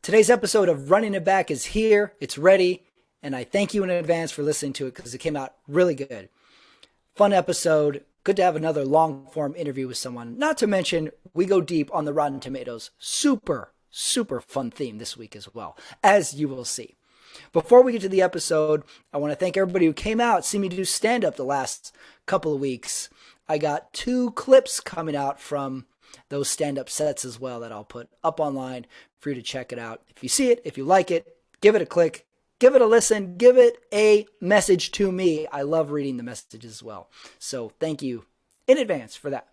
Today's episode of Running It Back is here. It's ready. And I thank you in advance for listening to it because it came out really good. Fun episode. Good to have another long form interview with someone. Not to mention, we go deep on the Rotten Tomatoes. Super fun theme this week as well, as you will see. Before we get to the episode, I want to thank everybody who came out, see me do stand up the last couple of weeks. I got 2 clips coming out from those stand-up sets as well that I'll put up online for you to check it out. If you see it, if you like it, give it a click, give it a listen, give it a message to me. I love reading the messages as well. So thank you in advance for that.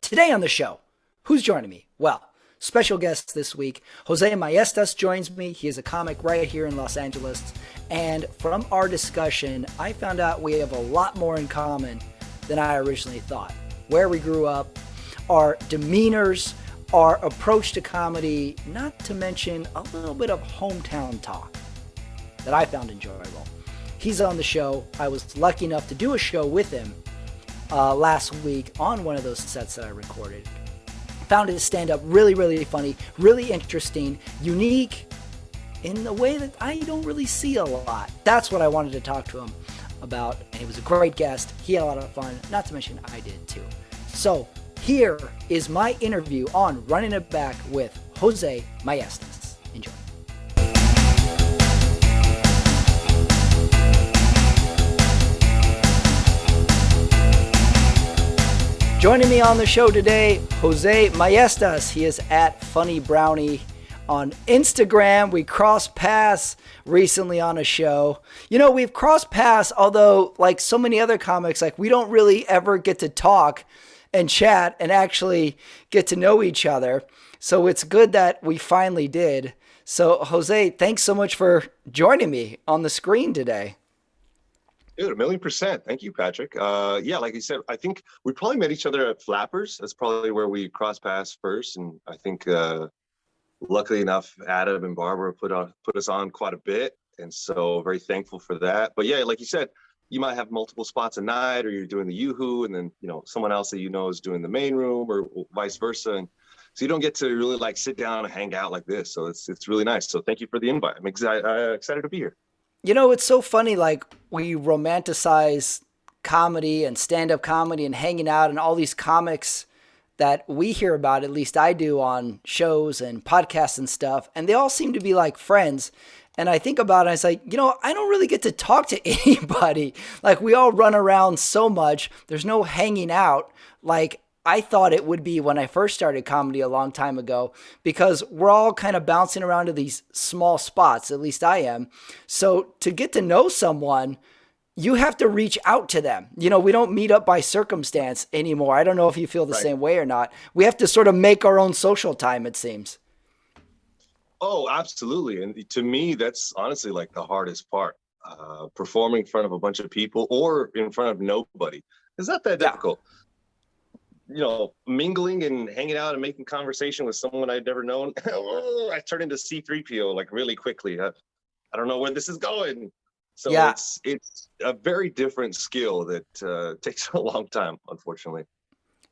Today on the show, who's joining me? Well, special guest this week, Jose Maestas joins me. He is a comic right here in Los Angeles. And from our discussion, I found out we have a lot more in common than I originally thought. Where we grew up, our demeanors, our approach to comedy, not to mention a little bit of hometown talk that I found enjoyable. He's on the show. I was lucky enough to do a show with him last week on one of those sets that I recorded. Found his stand-up really funny, really interesting, unique in a way that I don't really see a lot. That's what I wanted to talk to him about, and he was a great guest. He had a lot of fun, not to mention I did too. So here is my interview on Running It Back with Jose Maestas. Enjoy. Joining me on the show today, Jose Maestas. He is at Funny Brownie on Instagram. We crossed paths recently on a show. You know, we've crossed paths, although like so many other comics, like we don't really ever get to talk and chat and actually get to know each other. So it's good that we finally did. So Jose, thanks so much for joining me on the screen today. Dude, 1,000,000%. Thank you, Patrick. Yeah, like you said, I think we probably met each other at Flappers. That's probably where we crossed paths first. And I think luckily enough, Adam and Barbara put us on quite a bit. And so very thankful for that. But yeah, like you said, you might have multiple spots a night, or you're doing the Yoo-Hoo, and then someone else that is doing the main room, or vice versa. And so you don't get to really like sit down and hang out like this. So it's really nice. So thank you for the invite. I'm excited to be here. You know, it's so funny, like we romanticize comedy and stand-up comedy and hanging out and all these comics that we hear about, at least I do on shows and podcasts and stuff, and they all seem to be like friends. And I think about it, it's like, I don't really get to talk to anybody. Like, we all run around so much. There's no hanging out like I thought it would be when I first started comedy a long time ago, because we're all kind of bouncing around to these small spots, at least I am. So to get to know someone, you have to reach out to them. We don't meet up by circumstance anymore. I don't know if you feel the same way or not. We have to sort of make our own social time, it seems. Oh, absolutely. And to me, that's honestly like the hardest part, performing in front of a bunch of people or in front of nobody. It's not that difficult. Mingling and hanging out and making conversation with someone I'd never known. I turned into C-3PO like really quickly. I don't know where this is going. So yeah. It's a very different skill that takes a long time, unfortunately.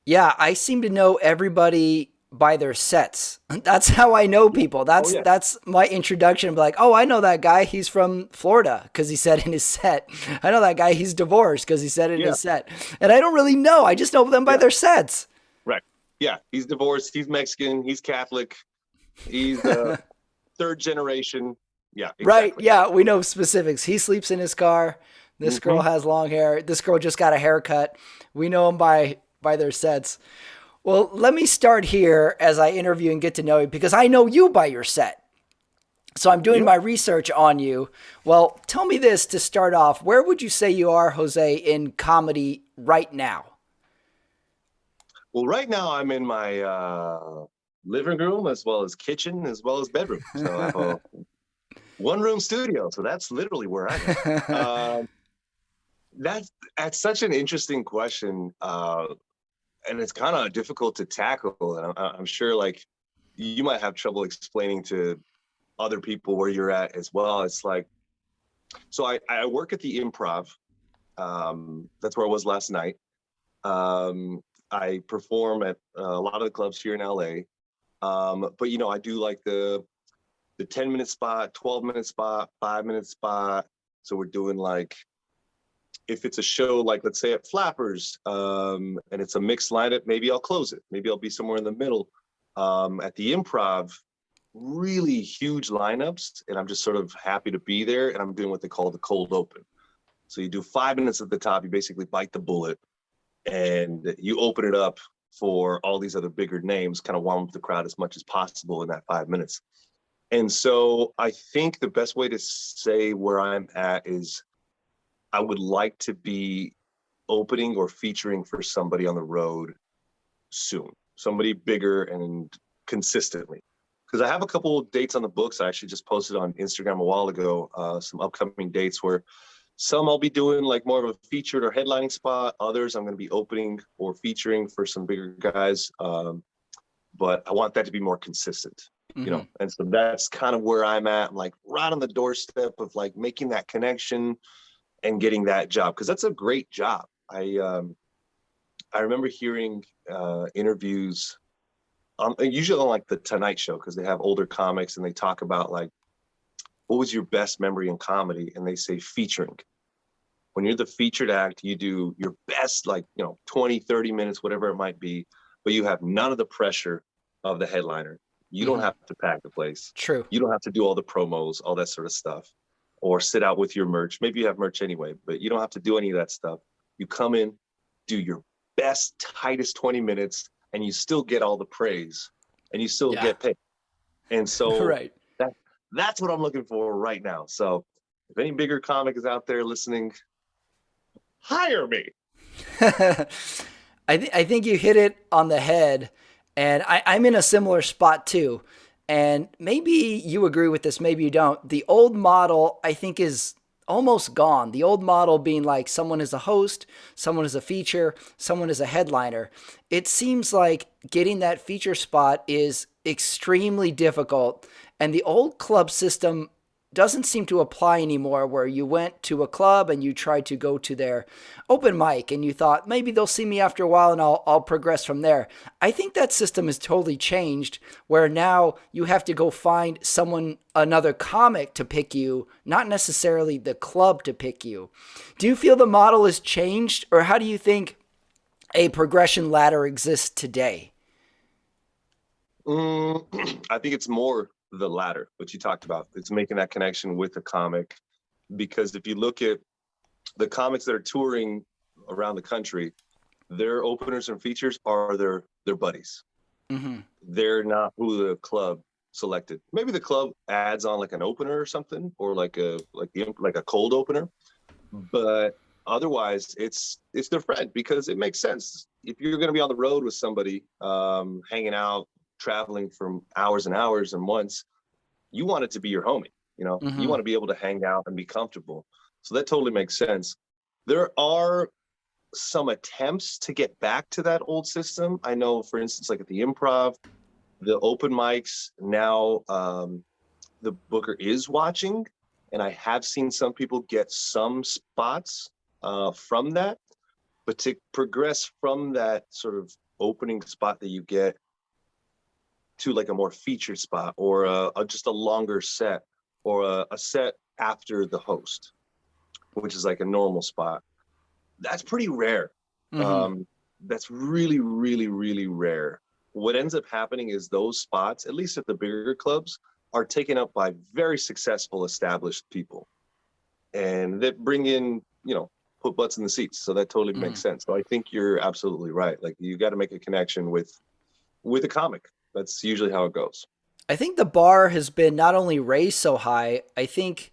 Yeah, I seem to know everybody by their sets. That's how I know people. That's my introduction. I'm like, oh, I know that guy. He's from Florida because he said in his set. I know that guy. He's divorced because he said it in his set. And I don't really know. I just know them by their sets. Right. Yeah. He's divorced. He's Mexican. He's Catholic. He's third generation. Yeah. Exactly. Right. Yeah. We know specifics. He sleeps in his car. This girl has long hair. This girl just got a haircut. We know them by their sets. Well, let me start here as I interview and get to know you, because I know you by your set. So I'm doing my research on you. Well, tell me this to start off. Where would you say you are, Jose, in comedy right now? Well, right now I'm in my living room, as well as kitchen, as well as bedroom. So I have a one-room studio. So that's literally where I am. That's such an interesting question. And it's kind of difficult to tackle. And I'm sure like you might have trouble explaining to other people where you're at as well. It's like, so I work at the Improv. That's where I was last night. I perform at a lot of the clubs here in LA. But I do like the the 10-minute spot, 12-minute spot, 5-minute spot. So we're doing like, if it's a show like, let's say at Flappers, and it's a mixed lineup, maybe I'll close it. Maybe I'll be somewhere in the middle. At the Improv, really huge lineups, and I'm just sort of happy to be there, and I'm doing what they call the cold open. So you do 5 minutes at the top, you basically bite the bullet, and you open it up for all these other bigger names, kind of warm up the crowd as much as possible in that 5 minutes. And so I think the best way to say where I'm at is I would like to be opening or featuring for somebody on the road soon, somebody bigger and consistently. Because I have a couple of dates on the books. I actually just posted on Instagram a while ago, some upcoming dates where some I'll be doing like more of a featured or headlining spot. Others I'm going to be opening or featuring for some bigger guys. But I want that to be more consistent, you know? And so that's kind of where I'm at. I'm like right on the doorstep of like making that connection and getting that job. Cause that's a great job. I remember hearing interviews usually on like the Tonight Show, because they have older comics and they talk about like, what was your best memory in comedy? And they say featuring. When you're the featured act, you do your best, like, 20, 30 minutes, whatever it might be, but you have none of the pressure of the headliner. You don't have to pack the place. True. You don't have to do all the promos, all that sort of stuff, or sit out with your merch. Maybe you have merch anyway, but you don't have to do any of that stuff. You come in, do your best, tightest 20 minutes, and you still get all the praise and you still get paid. And so right. That's what I'm looking for right now. So if any bigger comic is out there listening, hire me. I think you hit it on the head, and I'm in a similar spot too. And maybe you agree with this, maybe you don't. The old model, I think, is almost gone. The old model being like someone is a host, someone is a feature, someone is a headliner. It seems like getting that feature spot is extremely difficult. And the old club system doesn't seem to apply anymore, where you went to a club and you tried to go to their open mic and you thought maybe they'll see me after a while and I'll progress from there. I think that system has totally changed, where now you have to go find someone, another comic to pick you, not necessarily the club to pick you. Do you feel the model has changed, or how do you think a progression ladder exists today? I think it's more the latter, what you talked about. It's making that connection with the comic, because if you look at the comics that are touring around the country, their openers and features are their buddies. They're not who the club selected. Maybe the club adds on like an opener or something, or like a cold opener, but otherwise it's their friend, because it makes sense. If you're going to be on the road with somebody, hanging out, traveling from hours and hours and months, you want it to be your homie, you want to be able to hang out and be comfortable. So that totally makes sense. There are some attempts to get back to that old system. I know, for instance, like at the Improv, the open mics now, the booker is watching, and I have seen some people get some spots from that, but to progress from that sort of opening spot that you get to like a more featured spot, or just a longer set, or a set after the host, which is like a normal spot, that's pretty rare. That's really, really, really rare. What ends up happening is those spots, at least at the bigger clubs, are taken up by very successful, established people, and that bring in, put butts in the seats. So that totally makes sense. So I think you're absolutely right. Like, you got to make a connection with a comic. That's usually how it goes. I think the bar has been not only raised so high, I think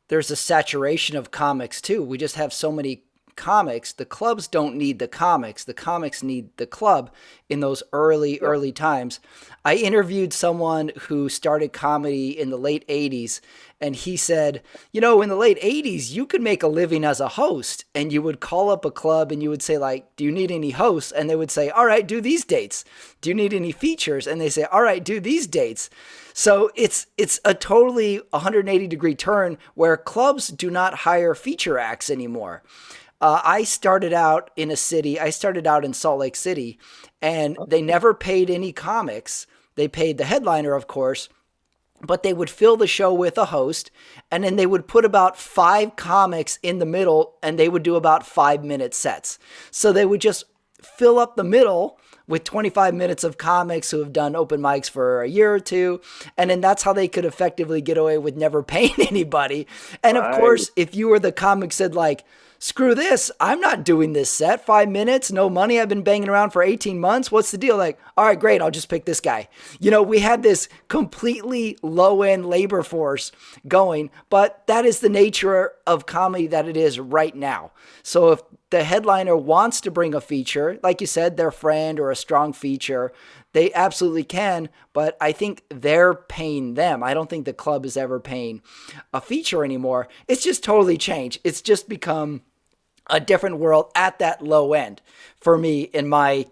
there's a saturation of comics too. We just have so many comics. The clubs don't need the comics. The comics need the club in those early times. I interviewed someone who started comedy in the late 80s, and he said, in the late 80s, you could make a living as a host, and you would call up a club and you would say, like, do you need any hosts? And they would say, all right, do these dates. Do you need any features? And they say, all right, do these dates. So it's a totally 180-degree turn, where clubs do not hire feature acts anymore. I started out in a city. I started out in Salt Lake City, and they never paid any comics. They paid the headliner, of course, but they would fill the show with a host, and then they would put about 5 comics in the middle, and they would do about 5-minute sets. So they would just fill up the middle with 25 minutes of comics who have done open mics for a year or two, and then that's how they could effectively get away with never paying anybody. And of course, if you were the comic said like, screw this, I'm not doing this set, 5 minutes, no money, I've been banging around for 18 months, what's the deal? Like, all right, great, I'll just pick this guy. You know, we had this completely low-end labor force going, but that is the nature of comedy that it is right now. So if the headliner wants to bring a feature, like you said, their friend or a strong feature, they absolutely can, but I think they're paying them. I don't think the club is ever paying a feature anymore. It's just totally changed. It's just become a different world at that low end for me in my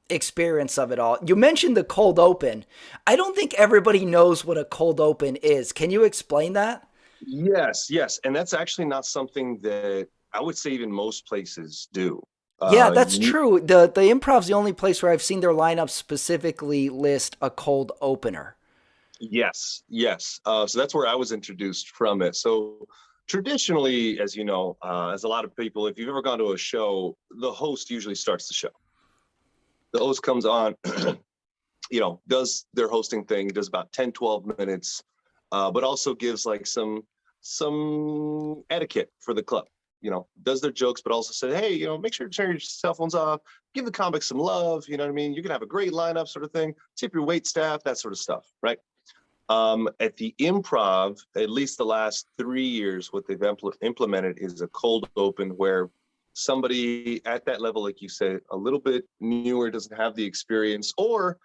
experience of it all. You mentioned the cold open. I don't think everybody knows what a cold open is. Can you explain that? Yes. And that's actually not something that I would say even most places do. Yeah, that's true. The Improv's the only place where I've seen their lineup specifically list a cold opener. Yes. So that's where I was introduced from it. So traditionally, as you know, as a lot of people, if you've ever gone to a show, the host usually starts the show. The host comes on, does their hosting thing, does about 10, 12 minutes, but also gives like some etiquette for the club. Does their jokes, but also said, hey, make sure to turn your cell phones off, give the comics some love, you know what I mean? You're going to have a great lineup sort of thing, tip your wait staff, that sort of stuff, right? At the Improv, at least the last 3 years, what they've implemented is a cold open where somebody at that level, like you said, a little bit newer, doesn't have the experience, or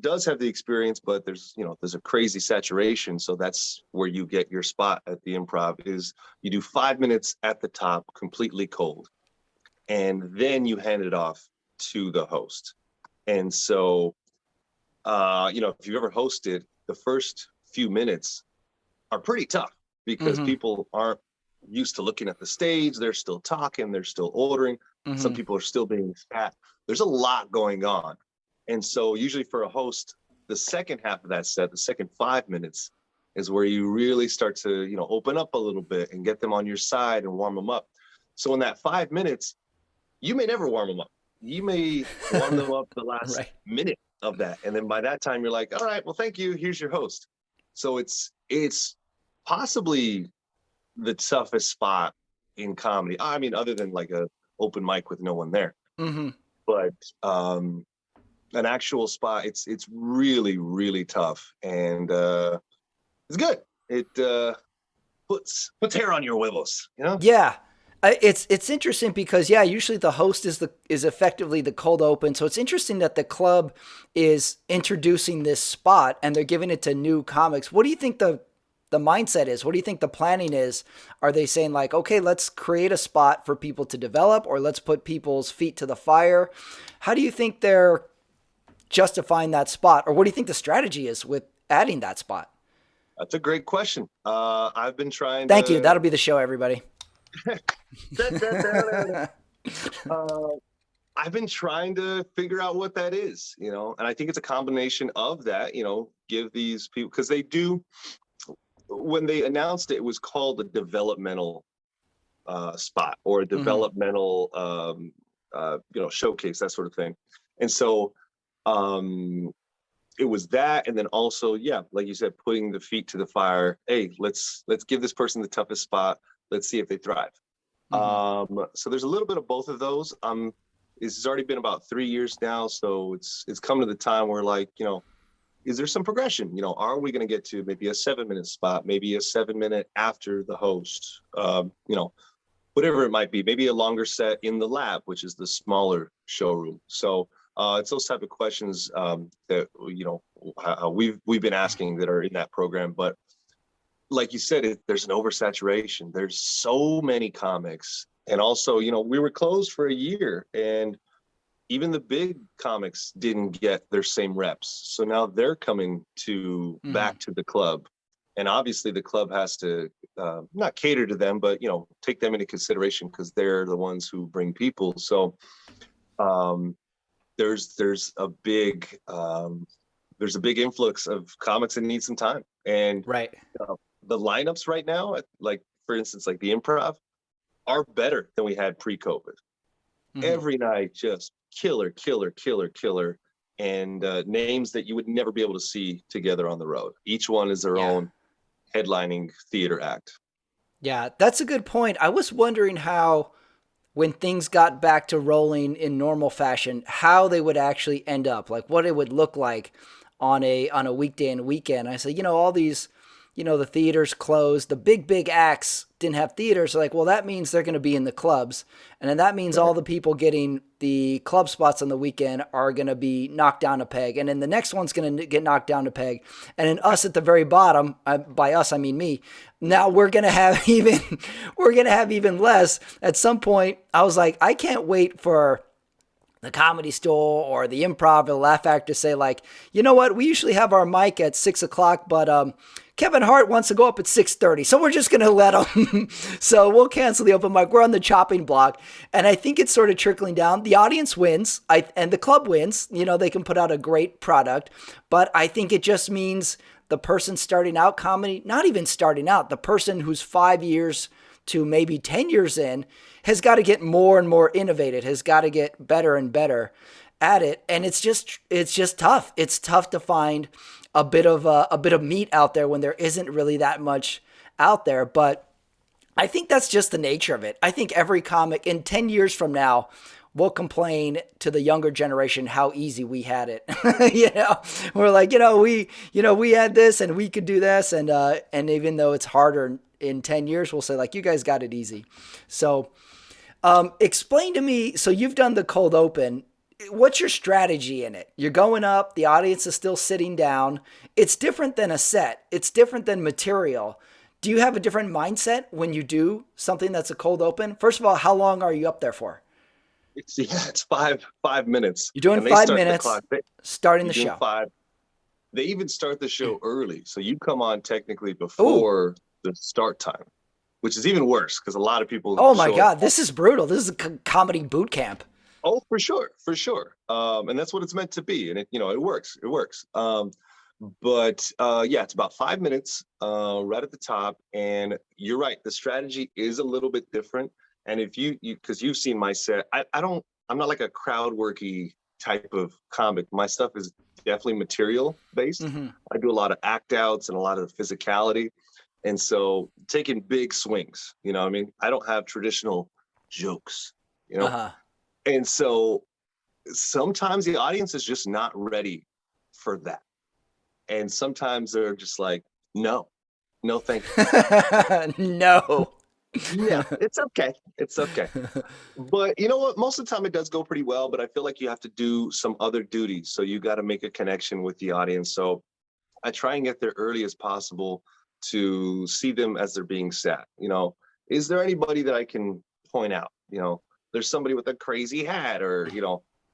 does have the experience, but there's a crazy saturation. So that's where you get your spot at the Improv is you do 5 minutes at the top, completely cold, and then you hand it off to the host. And so, if you've ever hosted, the first few minutes are pretty tough because people aren't used to looking at the stage. They're still talking, they're still ordering. Some people are still being fat. There's a lot going on. And so usually for a host, the second half of that set, the second 5 minutes is where you really start to, open up a little bit and get them on your side and warm them up. So in that 5 minutes, you may never warm them up. You may warm them up the last minute of that. And then by that time, you're like, all right, well, thank you. Here's your host. So it's possibly the toughest spot in comedy. I mean, other than like a open mic with no one there. But an actual spot, it's really, really tough. And it's good. It puts hair on your huevos, Yeah. It's interesting because usually the host is effectively the cold open. So it's interesting that the club is introducing this spot and they're giving it to new comics. What do you think the mindset is? What do you think the planning is? Are they saying like, okay, let's create a spot for people to develop, or let's put people's feet to the fire? How do you think they're justifying that spot, or what do you think the strategy is with adding that spot? That's a great question. I've been trying. Thank you. That'll be the show, everybody. I've been trying to figure out what that is, and I think it's a combination of that, give these people, because they do, when they announced it, it was called a developmental spot or a developmental, showcase, that sort of thing. And so it was that. And then also, like you said, putting the feet to the fire. Hey, let's give this person the toughest spot. Let's see if they thrive. So there's a little bit of both of those. It's already been about 3 years now. So it's come to the time where like, is there some progression? Are we going to get to maybe a 7-minute spot, maybe a 7-minute after the host, whatever it might be, maybe a longer set in the lab, which is the smaller showroom. So it's those type of questions that, how we've been asking that are in that program. But like you said, there's an oversaturation. There's so many comics. And also, we were closed for a year and even the big comics didn't get their same reps. So now they're coming back to the club. And obviously the club has to not cater to them, but, take them into consideration because they're the ones who bring people. So there's a big there's a big influx of comics that need some time. And Right. the lineups right now, like for instance, like the Improv, are better than we had pre-COVID. Every night, just killer, killer, killer, killer, and names that you would never be able to see together on the road. Each one is their own headlining theater act. Yeah, that's a good point. I was wondering how, when things got back to rolling in normal fashion, how they would actually end up, like what it would look like on a weekday and weekend. I said, all these, the theaters closed, the big acts didn't have theaters. So like, well, that means they're going to be in the clubs. And then that means all the people getting the club spots on the weekend are going to be knocked down a peg. And then the next one's going to get knocked down a peg. And then us at the very bottom, by us, I mean me. Now we're going to have even less. At some point, I was like, I can't wait for the Comedy Store or the Improv or the Laugh Factory to say like, you know what? We usually have our mic at 6:00, but Kevin Hart wants to go up at 6:30, so we're just going to let him. So we'll cancel the open mic. We're on the chopping block, and I think it's sort of trickling down. The audience wins, and the club wins. They can put out a great product, but I think it just means the person starting out comedy, not even starting out, the person who's 5 years to maybe 10 years in, has got to get more and more innovative, has got to get better and better at it. And it's just tough. It's tough to find a bit of meat out there when there isn't really that much out there. But I think that's just the nature of it. I think every comic in 10 years from now will complain to the younger generation how easy we had it. We're like, we had this and we could do this. And even though it's harder in 10 years, we'll say like, you guys got it easy. So explain to me, so you've done the cold open. What's your strategy in it? You're going up, the audience is still sitting down. It's different than a set. It's different than material. Do you have a different mindset when you do something that's a cold open? First of all, how long are you up there for? It's 5 minutes. You're doing 5 minutes, starting the show. They even start the show early. So you come on technically before the start time, which is even worse because a lot of people. Oh my God, this is brutal. This is a comedy boot camp. Oh, for sure. And that's what it's meant to be. And it works. But it's about 5 minutes right at the top. And you're right. The strategy is a little bit different. And if because you've seen my set, I'm not like a crowd worky type of comic. My stuff is definitely material based. I do a lot of act outs and a lot of physicality. And so taking big swings, I mean, I don't have traditional jokes, And so sometimes the audience is just not ready for that. And sometimes they're just like, no, thank you. No. Yeah, it's okay. But you know what? Most of the time it does go pretty well, but I feel like you have to do some other duties. So you got to make a connection with the audience. So I try and get there early as possible to see them as they're being sat. Is there anybody that I can point out? There's somebody with a crazy hat, or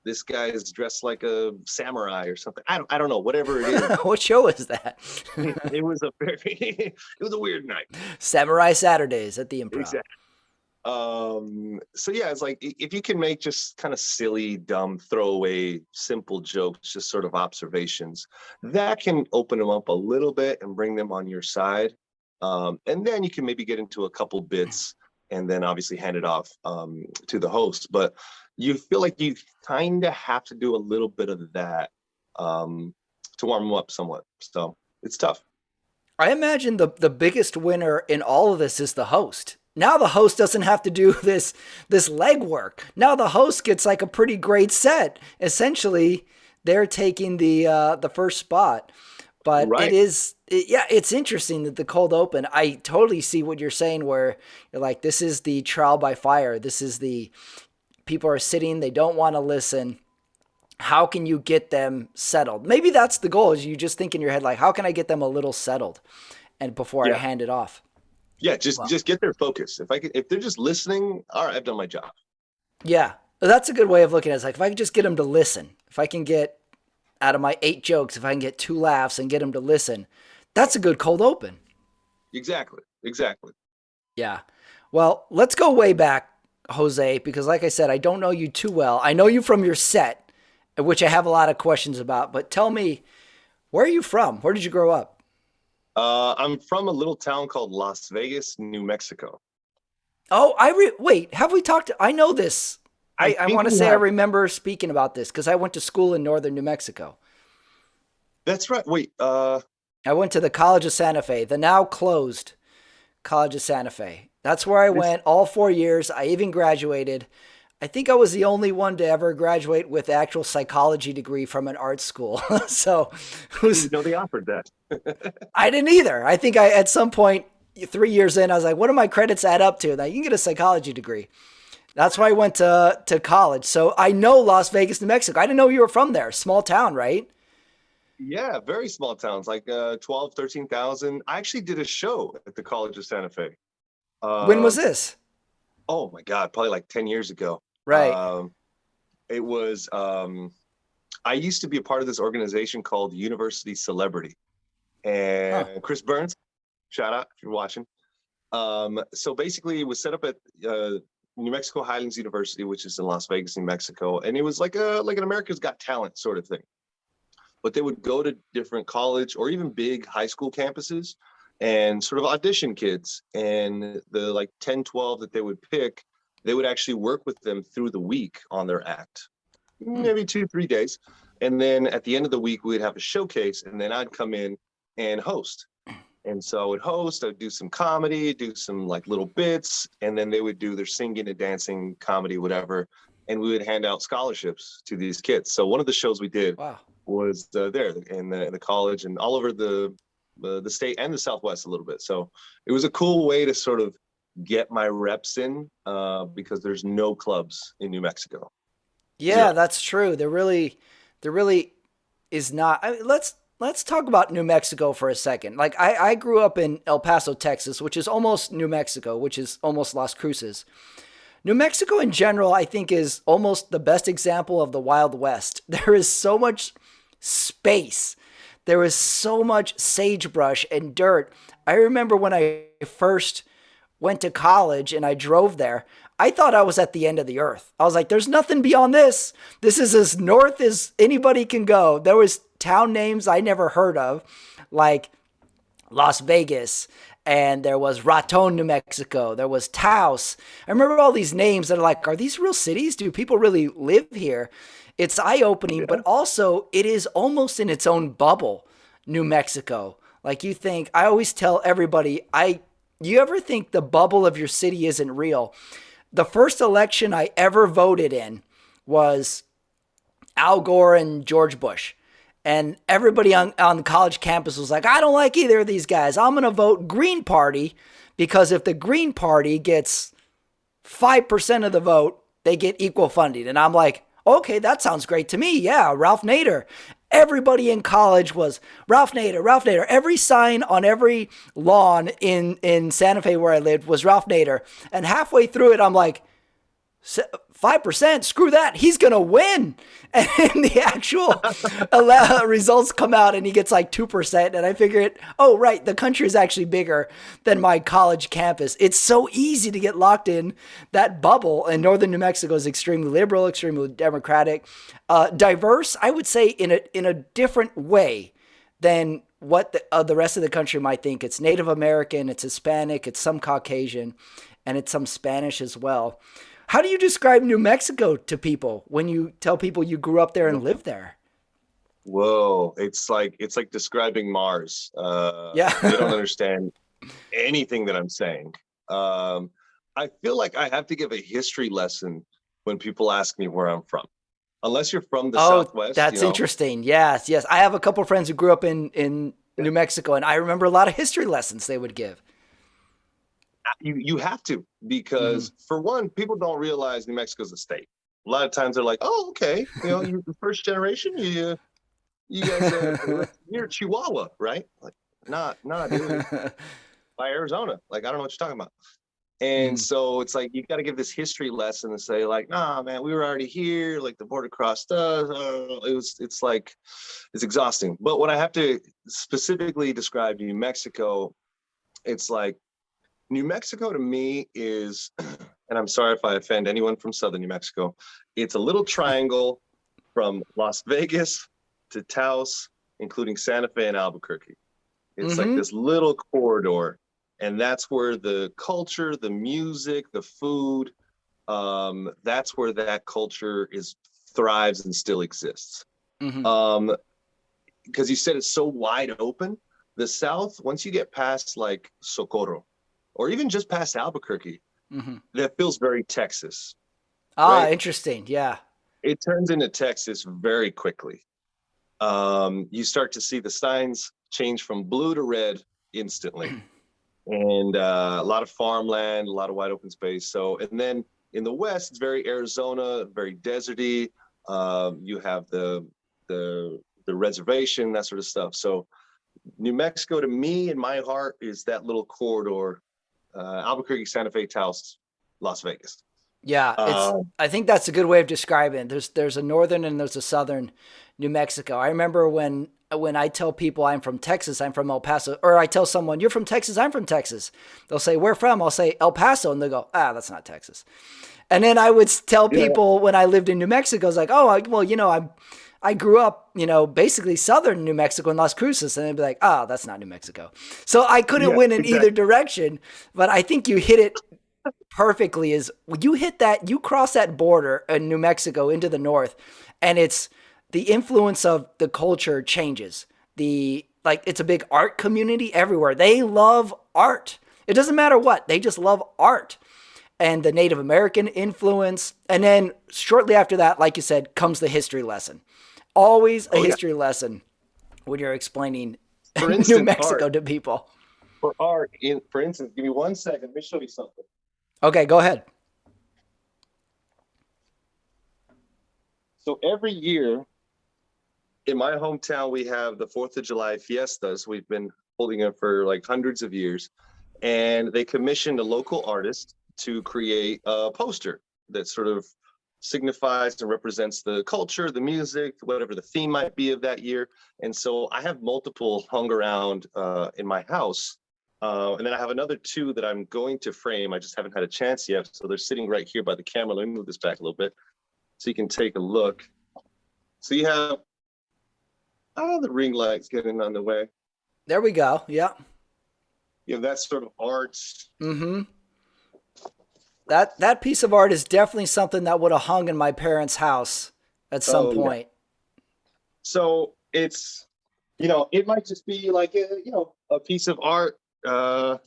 this guy is dressed like a samurai or something. I don't know, whatever it is. What show is that? It was a weird night. Samurai Saturdays at the Improv. Exactly. So yeah, it's like if you can make just kind of silly, dumb, throwaway, simple jokes, just sort of observations, that can open them up a little bit and bring them on your side. And then you can maybe get into a couple bits and then obviously hand it off to the host. But you feel like you kind of have to do a little bit of that to warm them up somewhat. So it's tough. I imagine the biggest winner in all of this is the host. Now the host doesn't have to do this legwork. Now the host gets like a pretty great set. Essentially, they're taking the first spot. But right. It's interesting that the cold open, I totally see what you're saying where you're like, this is the trial by fire. This is people are sitting, they don't want to listen. How can you get them settled? Maybe that's the goal, is you just think in your head, like, how can I get them a little settled and before I hand it off? Yeah, just get their focus. If they're just listening, all right, I've done my job. Yeah, that's a good way of looking at it. It's like, if I can just get them to listen, if I can get out of my 8 jokes, if I can get 2 laughs and get them to listen, that's a good cold open. Exactly. Yeah. Well, let's go way back, Jose, because like I said, I don't know you too well. I know you from your set, which I have a lot of questions about, but tell me, Where are you from? Where did you grow up? I'm from a little town called Las Vegas, New Mexico. Oh, wait, have we talked? I know this. I I think want to we say I have. remember speaking about this because I went to school in northern New Mexico. That's right. Wait, I went to the College of Santa Fe, the now closed College of Santa Fe. That's where I this went all 4 years. I even graduated. I think I was the only one to ever graduate with actual psychology degree from an art school. So it I was, didn't know they offered that. I didn't either. I think I at some point 3 years in, I was like, what do my credits add up to? That you can get a psychology degree. That's why I went to college. So I know Las Vegas, New Mexico. I didn't know you were from there. Small town, right? Yeah, very small towns, like 12, 13,000. I actually did a show at the College of Santa Fe. When was Um, this? oh my God, probably like 10 years ago. Right. Um, it was, I used to be a part of this organization called University Celebrity. Huh. And Chris Burns, shout out if you're watching. So basically, it was set up at New Mexico Highlands University, which is in Las Vegas, New Mexico, and it was like an America's Got Talent sort of thing. But they would go to different college or even big high school campuses and sort of audition kids. And the like 10, 12 that they would pick, they would actually work with them through the week on their act, Hmm. maybe 2, 3 days. And then at the end of the week, we'd have a showcase, and then I'd come in and host. And so I would host, I'd do some comedy, do some like little bits, and then they would do their singing and dancing, comedy, whatever. And we would hand out scholarships to these kids. So one of the shows we did Wow. was there in the college and all over the state and the Southwest a little bit. So it was a cool way to sort of get my reps in because there's no clubs in New Mexico. Yeah, Zero. that's true. There really is not. Let's talk about New Mexico for a second. Like I grew up in El Paso, Texas, which is almost New Mexico, which is almost Las Cruces. New Mexico in general, I think, is almost the best example of the Wild West. There is so much space. There is so much sagebrush and dirt. I remember when I first went to college and I drove there, I thought I was at the end of the earth. I was like, there's nothing beyond this. This is as north as anybody can go. There was town names I never heard of, like Las Vegas, and there was Raton, New Mexico. There was Taos. I remember all these names that are like, are these real cities? Do people really live here? It's eye opening, Yeah. but also it is almost in its own bubble, New Mexico. Like you think, I always tell everybody, you ever think the bubble of your city isn't real? The first election I ever voted in was Al Gore and George Bush. And everybody on the college campus was like, I don't like either of these guys. I'm going to vote Green Party because if the Green Party gets 5% of the vote, they get equal funding. And I'm like, okay, that sounds great to me. Yeah, Ralph Nader. Everybody in college was Ralph Nader, Ralph Nader. Every sign on every lawn in Santa Fe where I lived was Ralph Nader. And halfway through it, I'm like, 5%, screw that. He's going to win. And the actual results come out and he gets like 2%. And I figured, oh, right, the country is actually bigger than my college campus. It's so easy to get locked in that bubble. And northern New Mexico is extremely liberal, extremely democratic, diverse, I would say, in a different way than what the rest of the country might think. It's Native American, it's Hispanic, it's some Caucasian, and it's some Spanish as well. How do you describe New Mexico to people when you tell people you grew up there and lived there? Whoa, it's like describing Mars. They don't Yeah. understand anything that I'm saying. Um, I feel like I have to give a history lesson when people ask me where I'm from. Unless you're from the Oh, Southwest, that's interesting. Yes, yes. I have a couple of friends who grew up in yeah, New Mexico, and I remember a lot of history lessons they would give. you have to Hmm. because for one, people don't realize New Mexico's a state. A lot of times they're like, "Oh, okay, you the first generation, you guys near Chihuahua, right?" Like, nah, dude, by Arizona. Like, I don't know what you're talking about. And Hmm. so it's like you got to give this history lesson and say like, nah, man, we were already here. Like the border crossed us. It's like it's exhausting. But when I have to specifically describe New Mexico, it's like New Mexico to me is, and I'm sorry if I offend anyone from Southern New Mexico, it's a little triangle from Las Vegas to Taos including Santa Fe and Albuquerque. It's like Mm-hmm. this little corridor, and that's where the culture, the music, the food, that's where that culture is thrives and still exists. Mm-hmm. Um, because you said it's so wide open. The South, once you get past like Socorro, or even just past Albuquerque, Mm-hmm. that feels very Texas, Ah, right? interesting. Yeah. It turns into Texas very quickly. You start to see the signs change from blue to red instantly, and a lot of farmland, a lot of wide open space. So, and then in the West, it's very Arizona, very deserty. You have the reservation, that sort of stuff. So, New Mexico, to me, in my heart, is that little corridor, Albuquerque, Santa Fe, Taos, Las Vegas. Yeah, it's. Um, I think that's a good way of describing it. There's a northern and there's a southern New Mexico. I remember when I tell people I'm from Texas, I'm from El Paso, or I tell someone you're from Texas, I'm from Texas. They'll say where from? I'll say El Paso, and they go, ah, that's not Texas. And then I would tell yeah, people when I lived in New Mexico, I was like, oh, well, I grew up, basically southern New Mexico in Las Cruces, and they'd be like, oh, that's not New Mexico. So I couldn't yeah, win in either exactly. direction, but I think you hit it perfectly. Is when you hit that, you cross that border in New Mexico into the north, and it's the influence of the culture changes. It's a big art community everywhere. They love art. It doesn't matter what, they just love art and the Native American influence. And then shortly after that, like you said, comes the history lesson. Always a Oh, yeah. history lesson when you're explaining For New instance, Mexico to people. for instance, give me 1 second. Let me show you something. Okay, go ahead. So every year in my hometown, we have the 4th of July fiestas. We've been holding them for like hundreds of years. And they commissioned a local artist to create a poster that sort of signifies and represents the culture, the music, whatever the theme might be of that year. And so I have multiple hung around in my house. And then I have another two that I'm going to frame. I just haven't had a chance yet. So they're sitting right here by the camera. Let me move this back a little bit so you can take a look. So you have, oh, the ring light's getting on the way. There we go. Yeah. You have that sort of art. Mm-hmm. That piece of art is definitely something that would have hung in my parents' house at some Oh, yeah. point. So it's, it might just be like, a piece of art to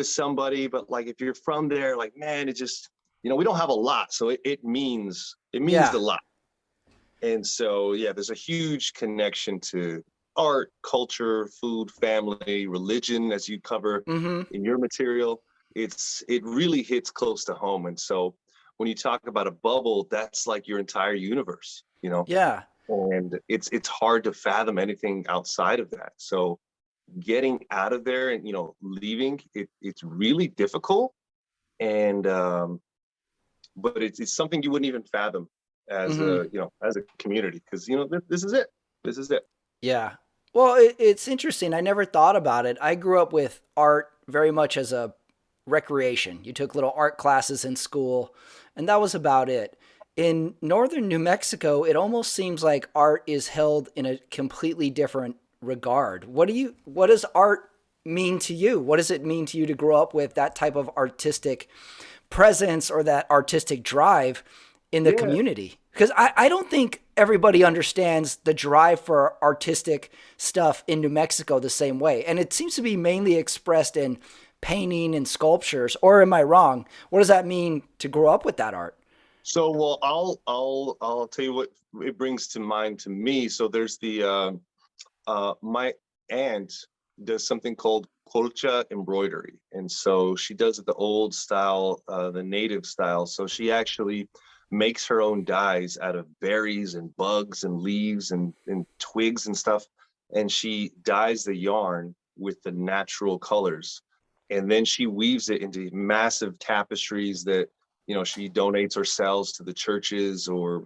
somebody, but like if you're from there, like, man, it just, we don't have a lot. So it means Yeah. a lot. And so, yeah, there's a huge connection to art, culture, food, family, religion, as you cover Mm-hmm. in your material. It really hits close to home. And so when you talk about a bubble, that's like your entire universe. Yeah. And it's hard to fathom anything outside of that. So getting out of there and leaving, it's really difficult. And but it's something you wouldn't even fathom as Mm-hmm. a community, because this is it. This is it. Yeah. Well, it's interesting. I never thought about it. I grew up with art very much as a recreation. You took little art classes in school, and that was about it. In northern New Mexico, it almost seems like art is held in a completely different regard. What does art mean to you? What does it mean to you to grow up with that type of artistic presence or that artistic drive in the Yeah. community? Because I don't think everybody understands the drive for artistic stuff in New Mexico the same way. And it seems to be mainly expressed in painting and sculptures. Or am I wrong? What does that mean to grow up with that art? So, well, I'll tell you what it brings to mind to me. So there's my aunt does something called colcha embroidery, and so she does it the old style, the native style. So she actually makes her own dyes out of berries and bugs and leaves and twigs and stuff, and she dyes the yarn with the natural colors, and then she weaves it into massive tapestries that she donates or sells to the churches, or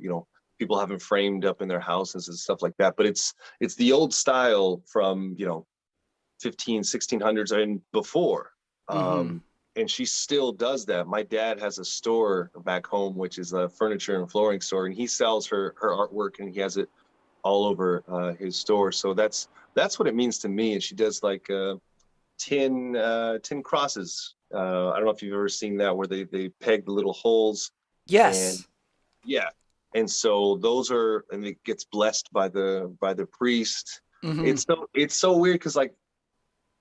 people have them framed up in their houses and stuff like that. But it's the old style from 1600s and before. Mm-hmm. And she still does that. My dad has a store back home, which is a furniture and flooring store, and he sells her artwork, and he has it all over his store. So that's what it means to me. And she does like 10 crosses. I don't know if you've ever seen that, where they peg the little holes, and Yes. yeah, and so those are, and it gets blessed by the priest. Hmm. It's so weird, because like,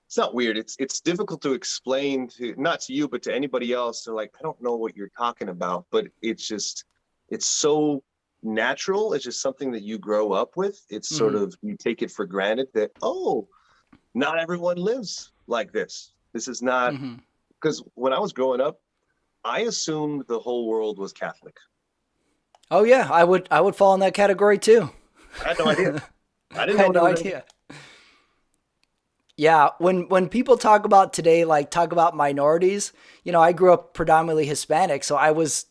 it's not weird. It's difficult to explain, to not to you, but to anybody else. They're like, I don't know what you're talking about, but it's so natural. It's just something that you grow up with. It's sort Hmm. of, you take it for granted that, oh, not everyone lives like this. This is not, Hmm. because when I was growing up, I assumed the whole world was Catholic. Oh yeah, I would fall in that category too. I had no idea. I I didn't know had there no was any. idea. Yeah, when people talk about today, like talk about minorities, I grew up predominantly Hispanic, so I was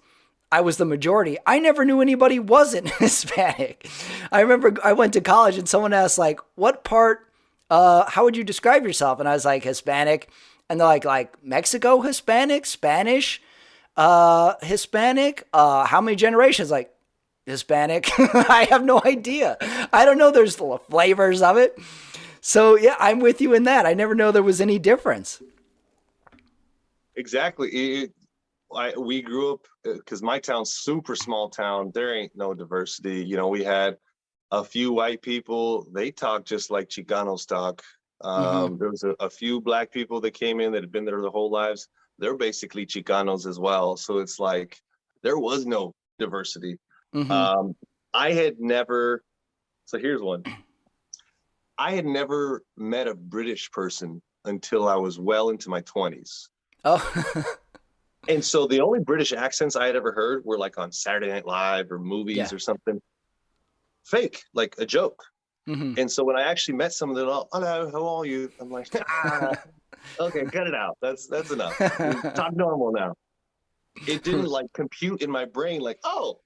the majority. I never knew anybody wasn't Hispanic. I remember I went to college and someone asked like, "What part? How would you describe yourself?" And I was like, "Hispanic." And they're like Mexico Hispanic, Spanish, Hispanic. How many generations? Like Hispanic. I have no idea. I don't know. There's the flavors of it. So yeah, I'm with you in that. I never know there was any difference. Exactly. We grew up, because my town's super small town. There ain't no diversity. We had a few white people. They talk just like Chicanos talk. Hmm. There was a few black people that came in that had been there their whole lives. They're basically Chicanos as well. So it's like, there was no diversity. Hmm. Um, I had never, so here's one. I had never met a British person until I was well into my 20s. Oh, And so the only British accents I had ever heard were like on Saturday Night Live or movies yeah. or something, fake, like a joke. Hmm. And so when I actually met some of them, all, hello, how are you? I'm like, okay, cut it out. That's enough. Talk normal now. It didn't like compute in my brain, like, oh,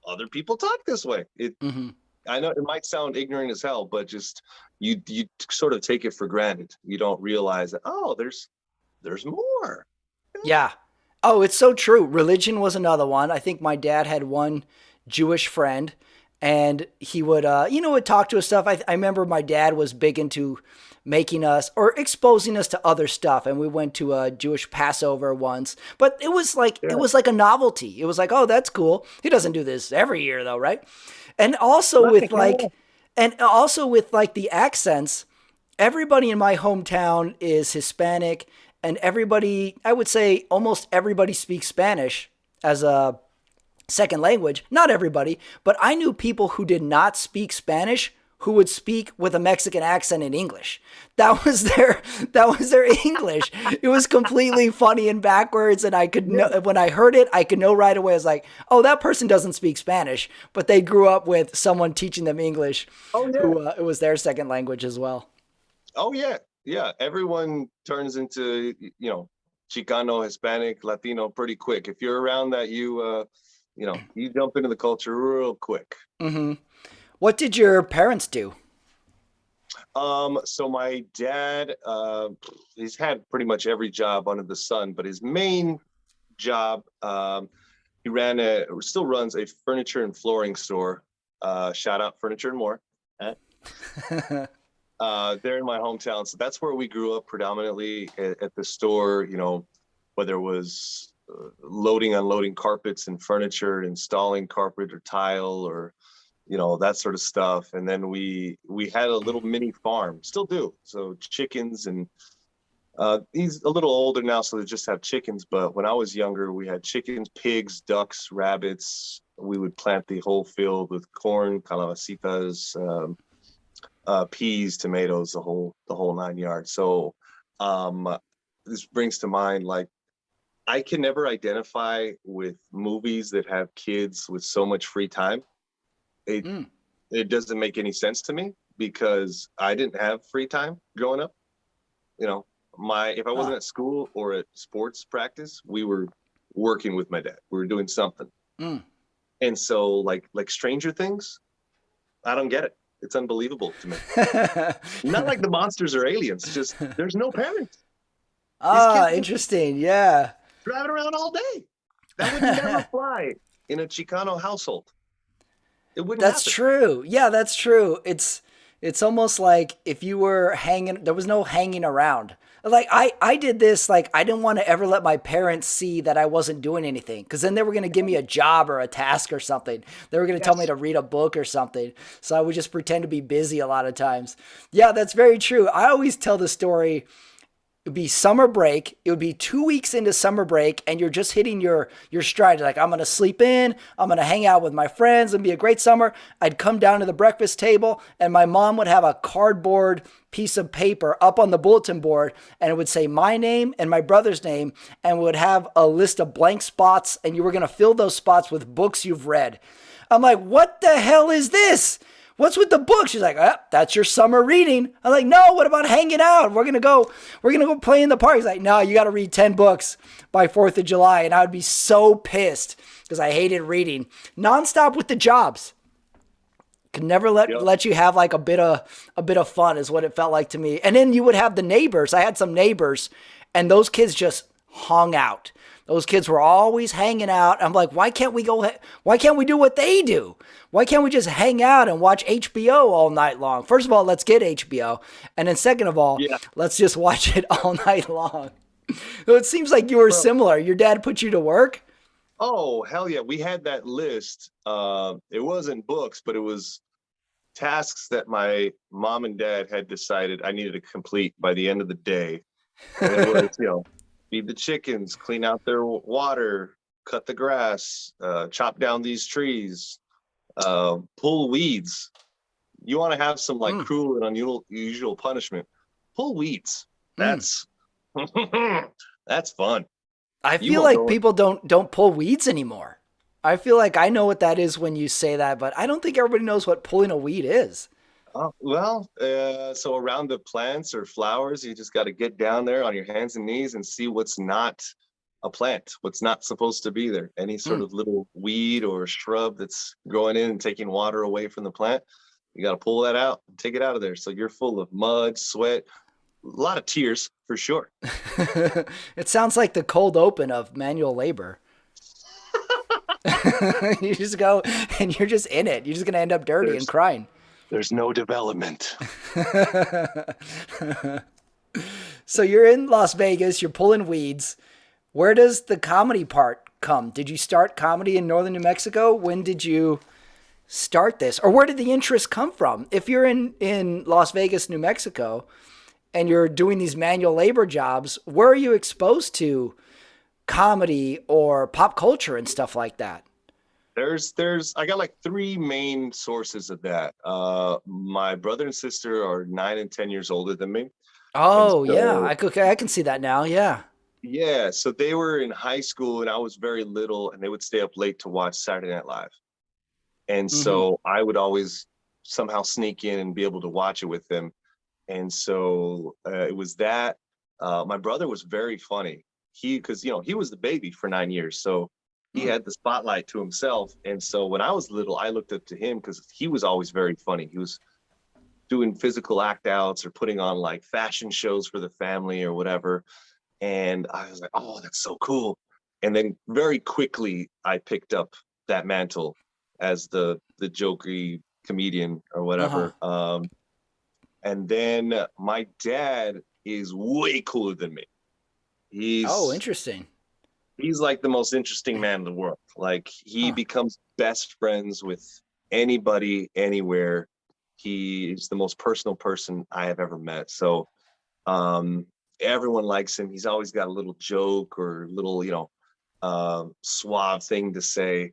other people talk this way. Hmm. I know it might sound ignorant as hell, but just, you sort of take it for granted. You don't realize that, oh, there's more. Yeah. Oh, it's so true. Religion was another one. I think my dad had one Jewish friend, and he would talk to us stuff. I remember my dad was big into making us or exposing us to other stuff, and we went to a Jewish Passover once. But it Yeah, was like a novelty. It was like, oh, that's cool. He doesn't do this every year though, right? And also right. with Yeah. like, and also with like the accents, everybody in my hometown is Hispanic, and everybody, I would say almost everybody speaks Spanish as a second language. Not everybody, but I knew people who did not speak Spanish who would speak with a Mexican accent in English. That was their English. It was completely funny and backwards, and I could know Yeah. when I heard it, I could know right away. I was like, "Oh, that person doesn't speak Spanish," but they grew up with someone teaching them English, Oh yeah. who it was their second language as well. Oh yeah. Yeah. Everyone turns into, Chicano, Hispanic, Latino pretty quick. If you're around that, you jump into the culture real quick. Hmm. What did your parents do? So my dad, he's had pretty much every job under the sun, but his main job, he still runs a furniture and flooring store. Shout out Furniture and More. eh, They're in my hometown. So that's where we grew up predominantly at the store, whether it was loading, unloading carpets and furniture, installing carpet or tile, or, that sort of stuff. And then we had a little mini farm, still do. So chickens, and he's a little older now, so they just have chickens. But when I was younger, we had chickens, pigs, ducks, rabbits. We would plant the whole field with corn, calabacitas, peas, tomatoes, the whole 9 yards. So um, this brings to mind, like, I can never identify with movies that have kids with so much free time. It Mm. it doesn't make any sense to me, because I didn't have free time growing up. You know, my if I Huh. wasn't at school or at sports practice, we were working with my dad. We were doing something. Mm. And so, like Stranger Things, I don't get it. It's unbelievable to me. Not like the monsters or aliens, just there's no parents. These kids Ah, are interesting. Yeah. driving around all day. That would never fly in a Chicano household. It wouldn't That's happen. true. Yeah, that's true. It's almost like if you were hanging, there was no hanging around. Like I did this, like I didn't want to ever let my parents see that I wasn't doing anything because then they were going to give me a job or a task or something. They were going to tell me Yes. to read a book or something. So I would just pretend to be busy a lot of times. Yeah, that's very true. I always tell the story. It would be summer break. It would be 2 weeks into summer break, and you're just hitting your stride. Like, I'm gonna sleep in. I'm gonna hang out with my friends and be a great summer. I'd come down to the breakfast table, and my mom would have a cardboard piece of paper up on the bulletin board, and it would say my name and my brother's name, and would have a list of blank spots, and you were gonna fill those spots with books you've read. I'm like, what the hell is this? What's with the book? She's like, that's your summer reading. I'm like, no, what about hanging out? We're gonna go play in the park. He's like, no, you gotta read 10 books by 4th of July. And I would be so pissed because I hated reading. Nonstop with the jobs. Could never Yep. let you have like a bit of fun is what it felt like to me. And then you would have the neighbors. I had some neighbors and those kids just hung out. Those kids were always hanging out. I'm like, why can't we do what they do? Why can't we just hang out and watch HBO all night long? First of all, let's get HBO. And then second of all, Yeah. let's just watch it all night long. So it seems like you were Well, similar. Your dad put you to work? oh, hell yeah. We had that list. It wasn't books, but it was tasks that my mom and dad had decided I needed to complete by the end of the day. And it was, feed the chickens, clean out their water, cut the grass, chop down these trees, pull weeds. You want to have some like Mm, cruel and unusual punishment. Pull weeds. mm. That's that's fun. I You feel won't like go. people don't pull weeds anymore. I feel like I know what that is when you say that, but I don't think everybody knows what pulling a weed is. So around the plants or flowers, you just got to get down there on your hands and knees and see what's not a plant, what's not supposed to be there. Any sort Mm. of little weed or shrub that's growing in and taking water away from the plant, you got to pull that out and take it out of there. So you're full of mud, sweat, a lot of tears for sure. It sounds like the cold open of manual labor. You just go and you're just in it. You're just gonna end up dirty and There's crying. there's no development. So you're in Las Vegas. You're pulling weeds. Where does the comedy part come? Did you start comedy in northern New Mexico? When did you start this, or where did the interest come from? If you're in Las Vegas, New Mexico, and you're doing these manual labor jobs, where are you exposed to comedy or pop culture and stuff like that? There's I got like three main sources of that. My brother and sister are 9 and 10 years older than me. And Oh yeah, so I can see that now. Yeah. yeah, so they were in high school and I was very little and they would stay up late to watch Saturday Night Live. And Hmm. so I would always somehow sneak in and be able to watch it with them. And so it was that. My brother was very funny. Because he was the baby for 9 years, so he Mm. had the spotlight to himself. And so when I was little, I looked up to him because he was always very funny. He was doing physical act outs or putting on like fashion shows for the family or whatever. And I was like, oh, that's so cool. And then very quickly, I picked up that mantle as the jokey comedian or Uh-huh. whatever. And then my dad is way cooler than me. Oh, He's interesting. he's like the most interesting man in the world. Like he Huh. becomes best friends with anybody, anywhere. He is the most personal person I have ever met. So um, everyone likes him. He's always got a little joke or little, suave thing to say.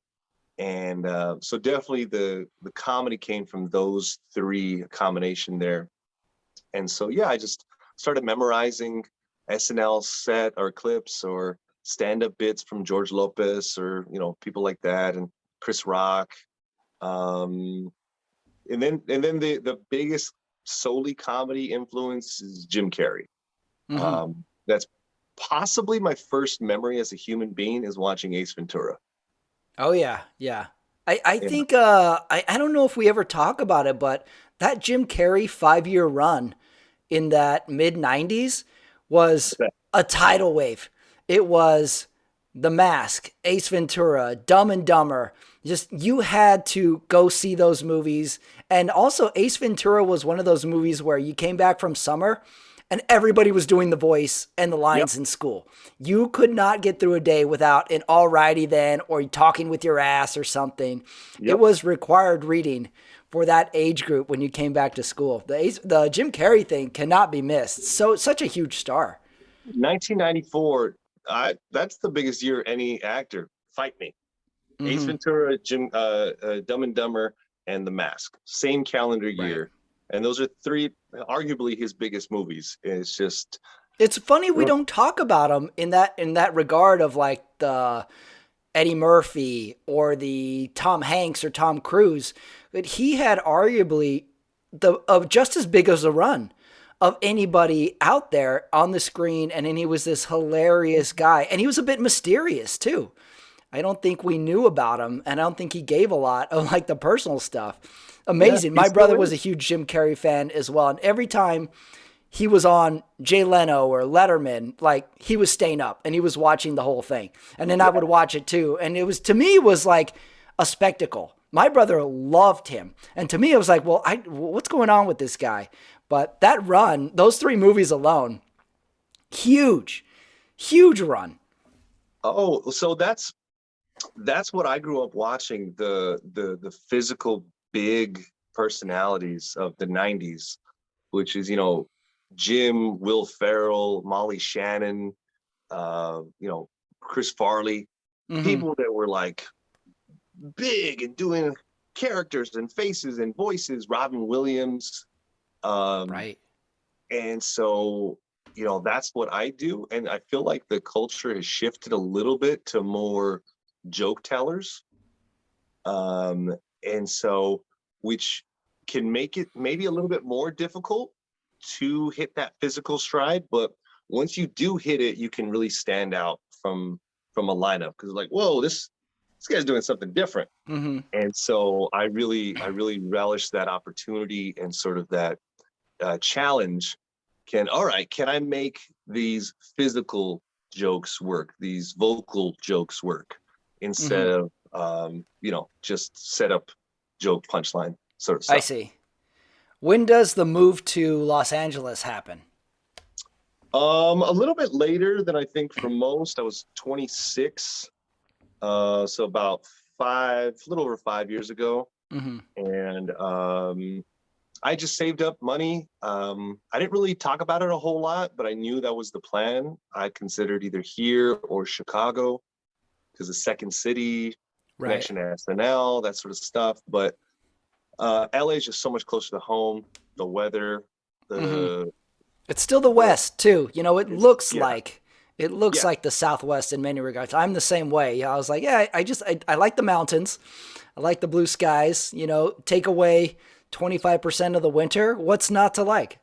And so definitely the comedy came from those three, a combination there. And so yeah, I just started memorizing SNL set or clips or stand-up bits from George Lopez or people like that and Chris Rock. Um, and then the biggest solely comedy influence is Jim Carrey. Hmm. That's possibly my first memory as a human being is watching Ace Ventura. Oh yeah, yeah. I Yeah. think I don't know if we ever talk about it, but that Jim Carrey 5 year run in that mid '90s was a tidal wave. It was The Mask, Ace Ventura, Dumb and Dumber. Just you had to go see those movies. And also Ace Ventura was one of those movies where you came back from summer and everybody was doing the voice and the Yep. lines in school. You could not get through a day without an alrighty then or talking with your ass or something. It Yep. was required reading for that age group when you came back to school. The Jim Carrey thing cannot be missed. So such a huge star. 1994. That's the biggest year any actor. Fight me. Ace Hmm. Ventura, Dumb and Dumber, and The Mask. Same calendar Right. year, and those are three, arguably his biggest movies. It's just, It's funny we don't talk about him in that regard of like the Eddie Murphy or the Tom Hanks or Tom Cruise, but he had arguably the of just as big as a run of anybody out there on the screen, and then he was this hilarious guy, and he was a bit mysterious too. I don't think we knew about him, and I don't think he gave a lot of like the personal stuff. yeah, Amazing. he My still brother was a is. huge Jim Carrey fan as well, and every time he was on Jay Leno or Letterman, like he was staying up and he was watching the whole thing. And then I would watch it too. And it was, to me, was like a spectacle. My brother loved him. And to me, it was like, well, what's going on with this guy? But that run, those three movies alone, huge, huge run. Oh, so that's what I grew up watching. The physical big personalities of the 90s, which is, Jim, Will Ferrell, Molly Shannon, Chris Farley, Hmm. people that were like big and doing characters and faces and voices, Robin Williams. Um, Right. and so, that's what I do. And I feel like the culture has shifted a little bit to more joke tellers. And so, which can make it maybe a little bit more difficult to hit that physical stride. But once you do hit it, you can really stand out from a lineup because like, whoa, this guy's doing something different. Hmm. And so I really relish that opportunity and sort of that challenge. Can I make these physical jokes work, these vocal jokes work instead Hmm. of just set up joke punchline sort of I stuff. see. When does the move to Los Angeles happen? A little bit later than I think for most. I was 26, so about a little over 5 years ago, Hmm. and I just saved up money. I didn't really talk about it a whole lot, but I knew that was the plan. I considered either here or Chicago because the second city, Right. connection to SNL, that sort of stuff. But LA is just so much closer to home. The weather, Hmm. the It's still the the West too. it's yeah, It looks yeah. like the Southwest in many regards. I'm the same way. I was like, yeah, I like the mountains. I like the blue skies. Take away 25% of the winter. What's not to like?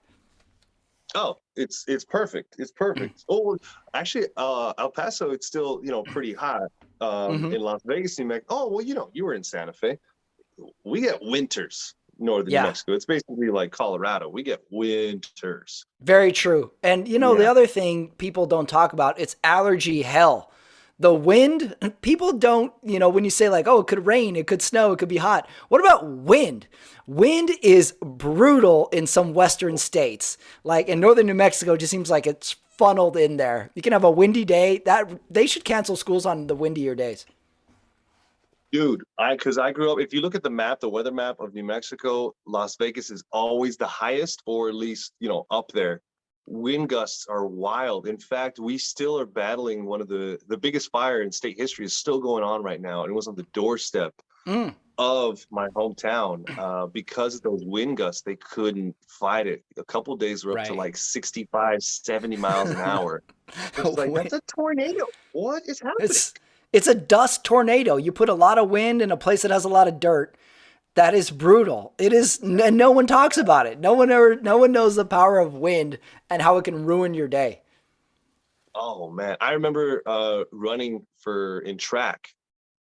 Oh, it's perfect. It's perfect. Oh, actually, El Paso, it's still pretty hot. Hmm. In Las Vegas, New Mexico. Oh, well, you were in Santa Fe. We get winters, northern New Yeah, Mexico. It's basically like Colorado. We get winters. very true. And the Yeah. other thing people don't talk about, it's allergy hell. The wind, people don't, when you say like, oh, it could rain, it could snow, it could be hot. What about wind? Wind is brutal in some western states. Like in northern New Mexico, it just seems like it's funneled in there. You can have a windy day. That they should cancel schools on the windier days. Dude, because I grew up, if you look at the map, the weather map of New Mexico, Las Vegas is always the highest, or at least, up there. Wind gusts are wild. In fact, we still are battling one of the biggest fire in state history is still going on right now. And it was on the doorstep Mm, of my hometown. Because of those wind gusts, they couldn't fight it. A couple of days were up to right. like 65, 70 miles an hour. It's like, that's a tornado. What is happening? it's it's a dust tornado. You put a lot of wind in a place that has a lot of dirt. That is brutal. It is, and no one talks about it. No one knows the power of wind and how it can ruin your day. Oh man, I remember running in track,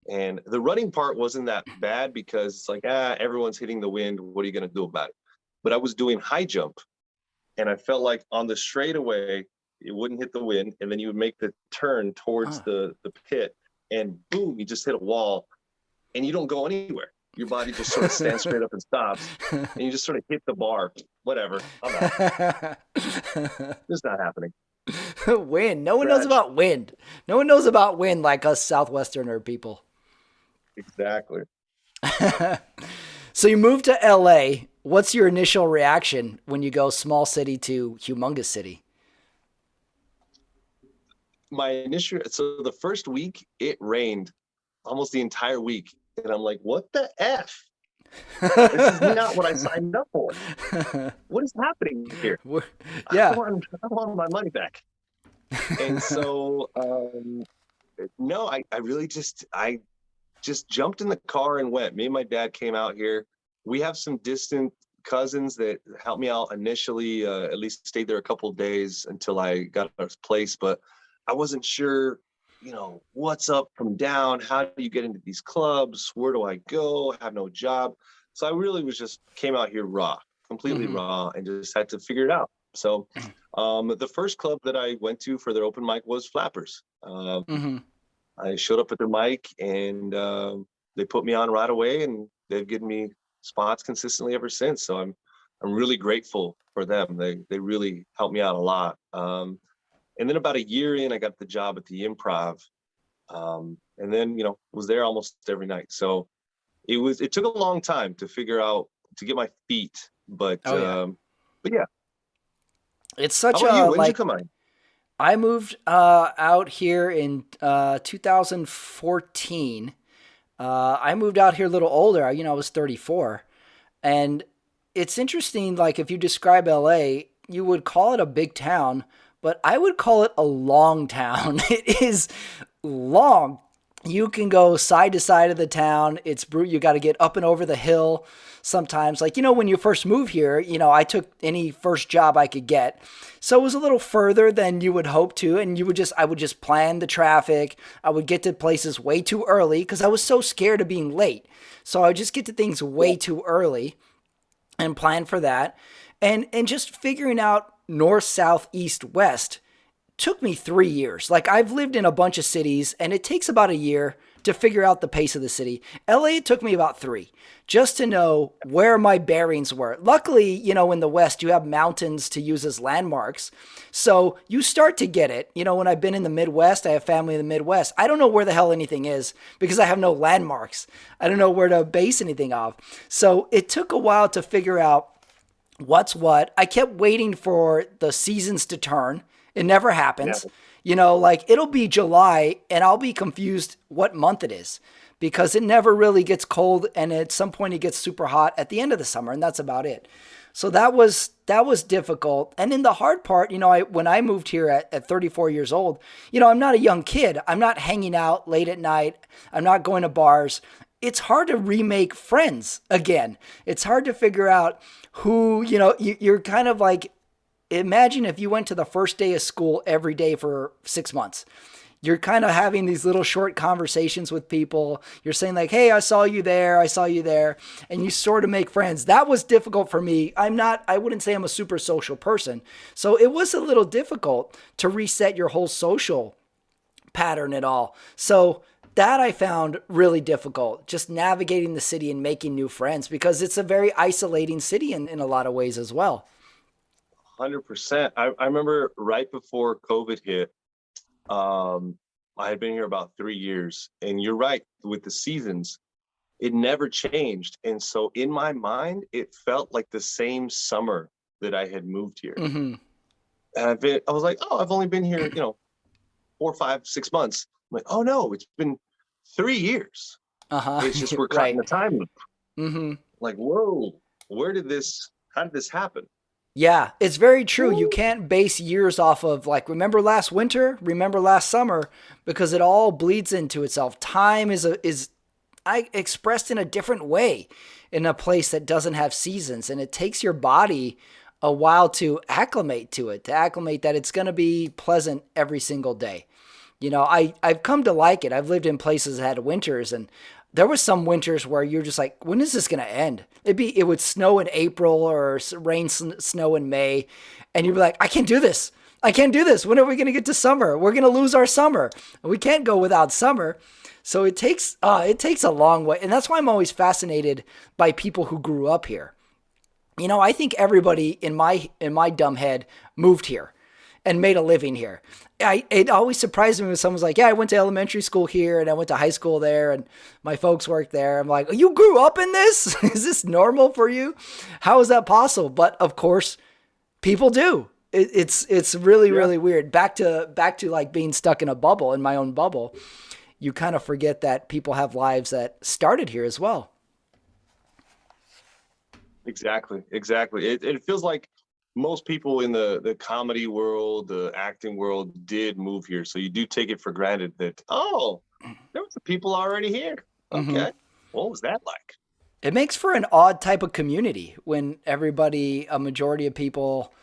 and the running part wasn't that bad because it's like everyone's hitting the wind. What are you gonna do about it? But I was doing high jump, and I felt like on the straightaway, it wouldn't hit the wind, and then you would make the turn towards the pit, and boom, you just hit a wall, and you don't go anywhere. Your body just sort of stands straight up and stops, and you just sort of hit the bar. Whatever, I'm out. It's not happening. Wind. No one knows Scratch. about wind. No one knows about wind like us Southwesterner people. Exactly. So you moved to LA. What's your initial reaction when you go small city to humongous city? So the first week it rained almost the entire week, and I'm like, what the F? This is not what I signed up for. What is happening here? Yeah. I want my money back. And so, no, I really I just jumped in the car and went. Me and my dad came out here. We have some distant cousins that helped me out initially, at least stayed there a couple of days until I got a place, but I wasn't sure, what's up from down. How do you get into these clubs? Where do I go? I have no job. So I really came out here raw, completely raw, and just had to figure it out. So the first club that I went to for their open mic was Flappers. I showed up at their mic, and they put me on right away, and they've given me spots consistently ever since. So I'm really grateful for them. They really helped me out a lot. And then about a year in, I got the job at the Improv, and then was there almost every night. So it took a long time to figure out, to get my feet, but yeah. It's such How about you? When did you like come on? I moved out here in 2014. I moved out here a little older. I was 34, and it's interesting. Like if you describe LA, you would call it a big town, but I would call it a long town. It is long. You can go side to side of the town. It's brutal. You got to get up and over the hill sometimes. Like, when you first move here, I took any first job I could get. So it was a little further than you would hope to. And I would just plan the traffic. I would get to places way too early because I was so scared of being late. So I would just get to things way too early and plan for that. And just figuring out north, south, east, west took me 3 years. Like I've lived in a bunch of cities, and it takes about a year to figure out the pace of the city. LA, it took me about 3 just to know where my bearings were. Luckily, in the West, you have mountains to use as landmarks. So you start to get it. When I've been in the Midwest, I have family in the Midwest. I don't know where the hell anything is because I have no landmarks. I don't know where to base anything off. So it took a while to figure out what's what. I kept waiting for the seasons to turn. It never happens. Yeah. Like it'll be July and I'll be confused what month it is because it never really gets cold, and at some point it gets super hot at the end of the summer, and that's about it. So that was difficult. And then the hard part, when I moved here at 34 years old, I'm not a young kid. I'm not hanging out late at night. I'm not going to bars. It's hard to remake friends again. It's hard to figure out who, you're kind of like, imagine if you went to the first day of school every day for 6 months. You're kind of having these little short conversations with people. You're saying like, hey, I saw you there. And you sort of make friends. That was difficult for me. I wouldn't say I'm a super social person. So it was a little difficult to reset your whole social pattern at all. So that I found really difficult, just navigating the city and making new friends, because it's a very isolating city in a lot of ways as well. 100%. I remember right before COVID hit, I had been here about 3 years, and you're right, with the seasons, it never changed. And so in my mind, it felt like the same summer that I had moved here. And I was like, oh, I've only been here, 4, 5, 6 months. I'm like, oh no, it's been 3 years. It's just we're caught in the time loop. Like, whoa, how did this happen? Yeah, it's very true. You can't base years off of like, remember last winter, remember last summer, because it all bleeds into itself. Time is expressed in a different way in a place that doesn't have seasons, and it takes your body a while to acclimate to it, that it's going to be pleasant every single day. I've come to like it. I've lived in places that had winters, and there was some winters where you're just like, when is this going to end? It would snow in April or rain, snow in May. And you'd be like, I can't do this. I can't do this. When are we going to get to summer? We're going to lose our summer. We can't go without summer. So it takes a long way. And that's why I'm always fascinated by people who grew up here. You know, I think everybody in my dumb head moved here and made a living here. It always surprised me when someone's like, yeah, I went to elementary school here and I went to high school there and my folks worked there. I'm like, you grew up in this? Is this normal for you? How is that possible? But of course, people do. It's really, really weird. Back to like being stuck in a bubble, in my own bubble. You kind of forget that people have lives that started here as well. Exactly. It feels like most people in the comedy world, the acting world did move here. So you do take it for granted that, oh, there was the people already here. Okay. Mm-hmm. What was that like? It makes for an odd type of community when a majority of people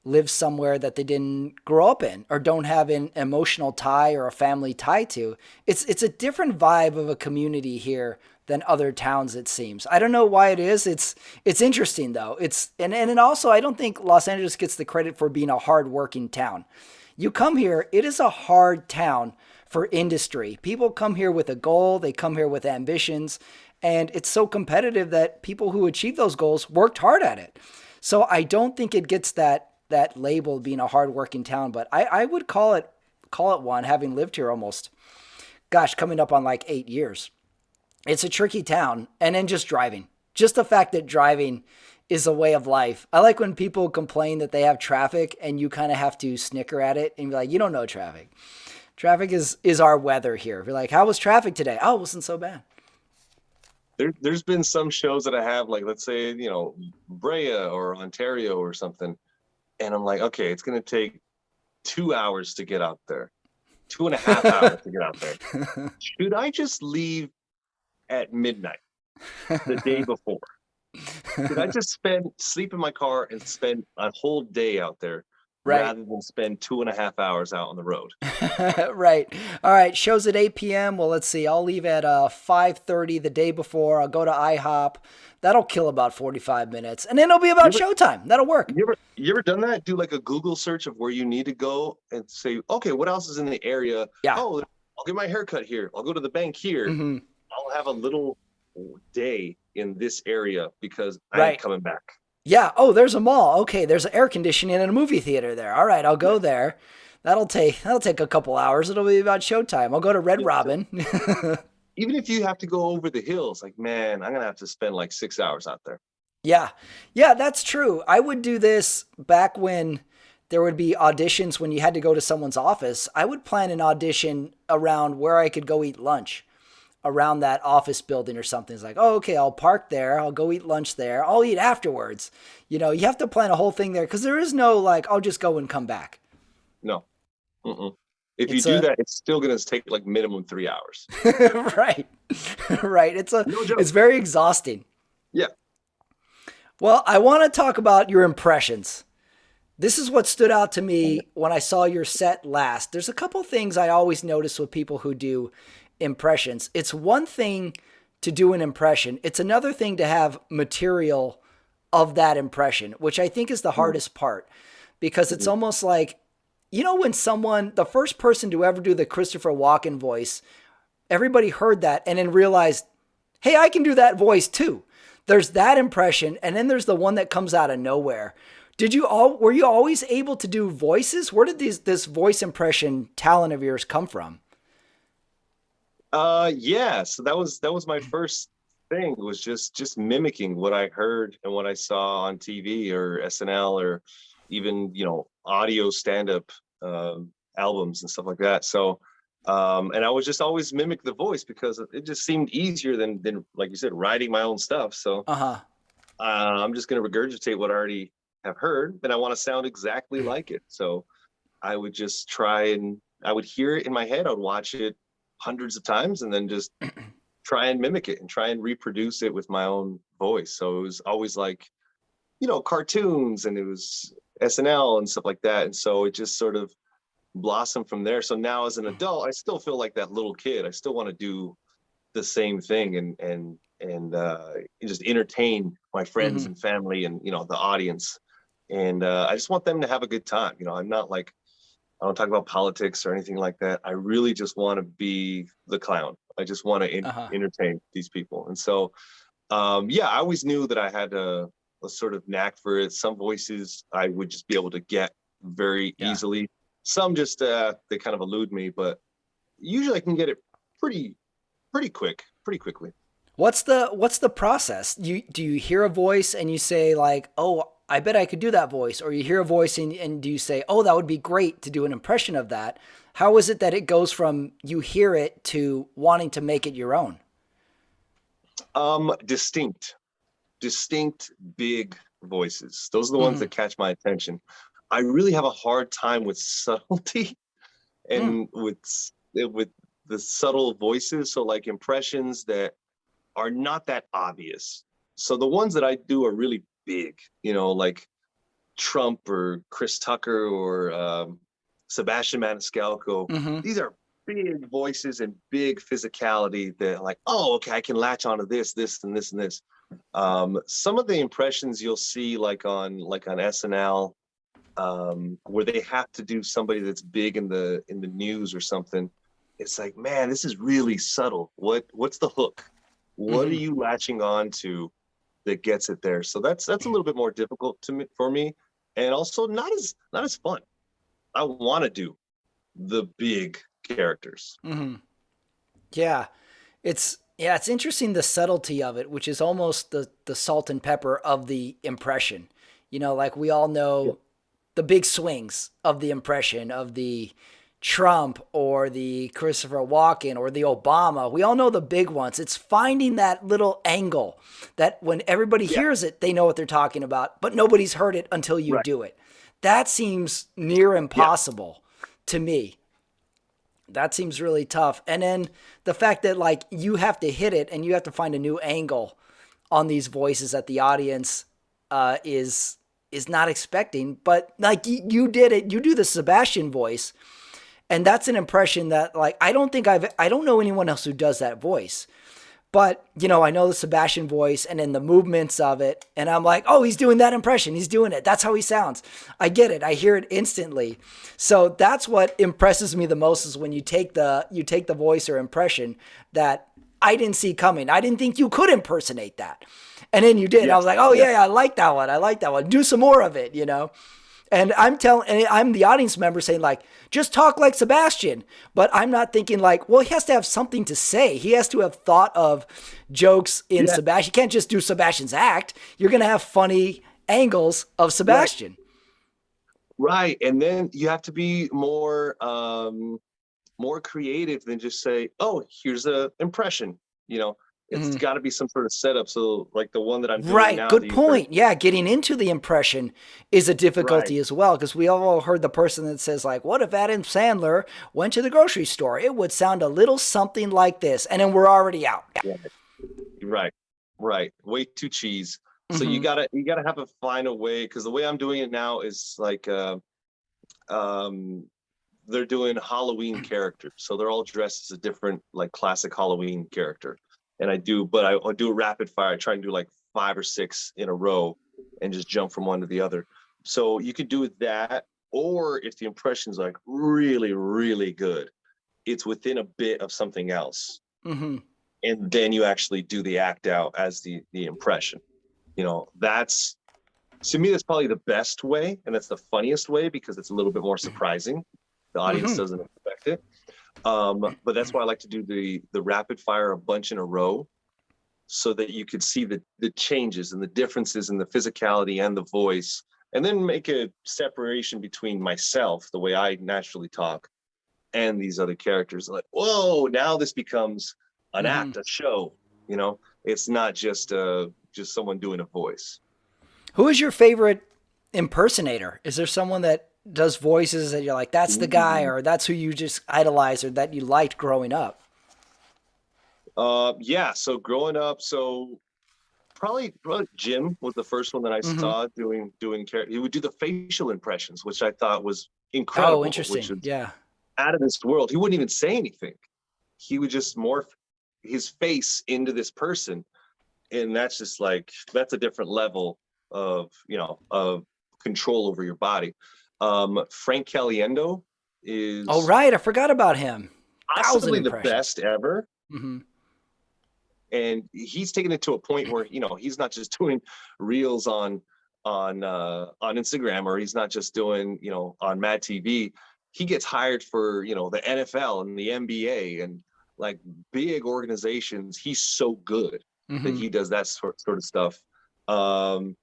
live somewhere that they didn't grow up in or don't have an emotional tie or a family tie to. It's a different vibe of a community here than other towns, it seems. I don't know why it is. It's interesting though. And also I don't think Los Angeles gets the credit for being a hard-working town. You come here, it is a hard town for industry. People come here with a goal, they come here with ambitions, and it's so competitive that people who achieve those goals worked hard at it. So I don't think it gets that label of being a hard-working town, but I would call it one, having lived here almost, coming up on like 8 years. It's a tricky town. And then just driving. Just the fact that driving is a way of life. I like when people complain that they have traffic and you kind of have to snicker at it and be like, you don't know traffic. Traffic is our weather here. You're like, how was traffic today? Oh, it wasn't so bad. There's been some shows that I have, like, let's say, Brea or Ontario or something. And I'm like, okay, it's going to take 2 hours to get out there, 2.5 hours to get out there. Should I just leave at midnight the day before? Should I just sleep in my car and spend a whole day out there rather than spend 2.5 hours out on the road? Right. All right. Show's at 8 p.m. Well, let's see. I'll leave at 5:30 the day before. I'll go to IHOP. That'll kill about 45 minutes. And then it'll be about showtime. That'll work. You ever done that? Do like a Google search of where you need to go and say, okay, what else is in the area? Yeah. Oh, I'll get my haircut here. I'll go to the bank here. Mm-hmm. I'll have a little day in this area because I'm coming back. Yeah. Oh, there's a mall. Okay. There's an air conditioning and a movie theater there. All right. I'll go there. That'll take a couple hours. It'll be about showtime. I'll go to Red Robin. Even if you have to go over the hills, like, man, I'm going to have to spend like 6 hours out there. Yeah. Yeah, that's true. I would do this back when there would be auditions when you had to go to someone's office. I would plan an audition around where I could go eat lunch around that office building or something. It's like, oh, okay, I'll park there. I'll go eat lunch there. I'll eat afterwards. You have to plan a whole thing there because there is no like, I'll just go and come back. No. Mm-mm. If you do that, it's still going to take like minimum 3 hours. Right. It's very exhausting. Yeah. Well, I want to talk about your impressions. This is what stood out to me when I saw your set last. There's a couple things I always notice with people who do impressions. It's one thing to do an impression. It's another thing to have material of that impression, which I think is the hardest part because it's almost like, when the first person to ever do the Christopher Walken voice, everybody heard that and then realized, hey, I can do that voice too. There's that impression. And then there's the one that comes out of nowhere. Were you always able to do voices? Where did this voice impression talent of yours come from? Yeah. So that was my first thing, was just mimicking what I heard and what I saw on TV or SNL or even, audio stand-up albums and stuff like that. So and I was just always mimic the voice because it just seemed easier than like you said, writing my own stuff. So I'm just going to regurgitate what I already have heard, and I want to sound exactly like it. So I would just I would hear it in my head. I would watch it hundreds of times and then just try and mimic it and try and reproduce it with my own voice. So it was always like, cartoons, and it was SNL and stuff like that. And so it just sort of blossomed from there. So now as an adult, I still feel like that little kid. I still want to do the same thing and just entertain my friends and family and, the audience. And I just want them to have a good time. I'm not like I don't talk about politics or anything like that. I really just want to be the clown. I just want to Uh-huh. entertain these people. And so, yeah, I always knew that I had a sort of knack for it. Some voices I would just be able to get very Yeah. easily. Some just they kind of elude me, but usually I can get it pretty pretty quickly. What's the process? Do you hear a voice and you say like, "Oh, I bet I could do that voice," or you hear a voice and do you say, "Oh, that would be great to do an impression of that"? How is it that it goes from you hear it to wanting to make it your own? Distinct, distinct, big voices. Those are the ones Mm-hmm. that catch my attention. I really have a hard time with subtlety Mm. and with the subtle voices. So like impressions that are not that obvious. So the ones that I do are really big, like Trump or Chris Tucker or Sebastian Maniscalco. Mm-hmm. These are big voices and big physicality that like, oh, okay, I can latch onto this, and this, and this. Some of the impressions you'll see like on SNL, where they have to do somebody that's big in the news or something. It's like, man, this is really subtle. What's the hook? What are Mm-hmm. you latching on to that gets it there? So that's a little bit more difficult for me, and also not as fun. I want to do the big characters. Mm-hmm. Yeah. It's interesting the subtlety of it, which is almost the salt and pepper of the impression. Like we all Yeah. know the big swings of the impression of the Trump or the Christopher Walken or the Obama. We all know the big ones. It's finding that little angle that when everybody Yeah. hears it, they know what they're talking about, but nobody's heard it until you Right. do it. That seems near Yeah. impossible to me. That seems really tough. And then the fact that like you have to hit it and you have to find a new angle on these voices that the audience is not expecting. But like you did it, you do the Sebastian voice, and that's an impression that like I don't know anyone else who does that voice. But, I know the Sebastian voice and then the movements of it. And I'm like, oh, he's doing that impression. He's doing it. That's how he sounds. I get it. I hear it instantly. So that's what impresses me the most is when you take the voice or impression that I didn't see coming. I didn't think you could impersonate that. And then you did. I Yes. was like, oh, Yeah. yeah, I like that one. I like that one. Do some more of it. And I'm the audience member saying like, just talk like Sebastian. But I'm not thinking like, well, he has to have something to say. He has to have thought of jokes in Yeah. Sebastian. You can't just do Sebastian's act. You're going to have funny angles of Right. Sebastian. Right. And then you have to be more creative than just say, oh, here's a impression. You know, it's Mhm. got to be some sort of setup. So like the one that I'm doing Right. now, Good the impression. point. Yeah. Getting into the impression is a Right. difficulty as well because we all heard the person that says, like, what if Adam Sandler went to the grocery store? It would sound a little something like this. And then we're already out. Right. Right. Right. Way too cheese. So you Hmm. gotta have to find a way, because the way I'm doing it now is like um they're doing Halloween characters. So they're all dressed as a different like classic Halloween character. And I do a rapid fire. I try and do like 5 or 6 in a row and just jump from one to the other. So you could do that, or if the impression's like really, really good, it's within a bit of something else. Hmm. And then you actually do the act out as the impression. That's, to me, that's probably the best way, and that's the funniest way because it's a little bit more surprising. The audience Hmm. doesn't expect it. But that's why I like to do the rapid fire a bunch in a row, so that you could see the changes and the differences in the physicality and the voice, and then make a separation between myself, the way I naturally talk, and these other characters. Like, whoa, now this becomes an Hmm. act, a show. It's not just someone doing a voice. Who is your favorite impersonator? Is there someone that does voices that you're like, that's the guy, Ooh. or that's who you just idolize or that you liked growing up? Yeah. So growing up, probably Jim was the first one that I Hmm. saw doing character. He would do the facial impressions, which I thought was Oh, incredible, which interesting. was Yeah. out of this world. He wouldn't even say anything. He would just morph his face into this person, and that's a different level of control over your body. Frank Caliendo, Oh, is right. I forgot about him. 1,000 possibly the impressions. best ever. Hmm. And he's taken it to a point where, he's not just doing reels on Instagram, or he's not just doing, on Mad TV. He gets hired for, the NFL and the NBA and like big organizations. He's so good that Hmm. he does that sort of stuff. Um,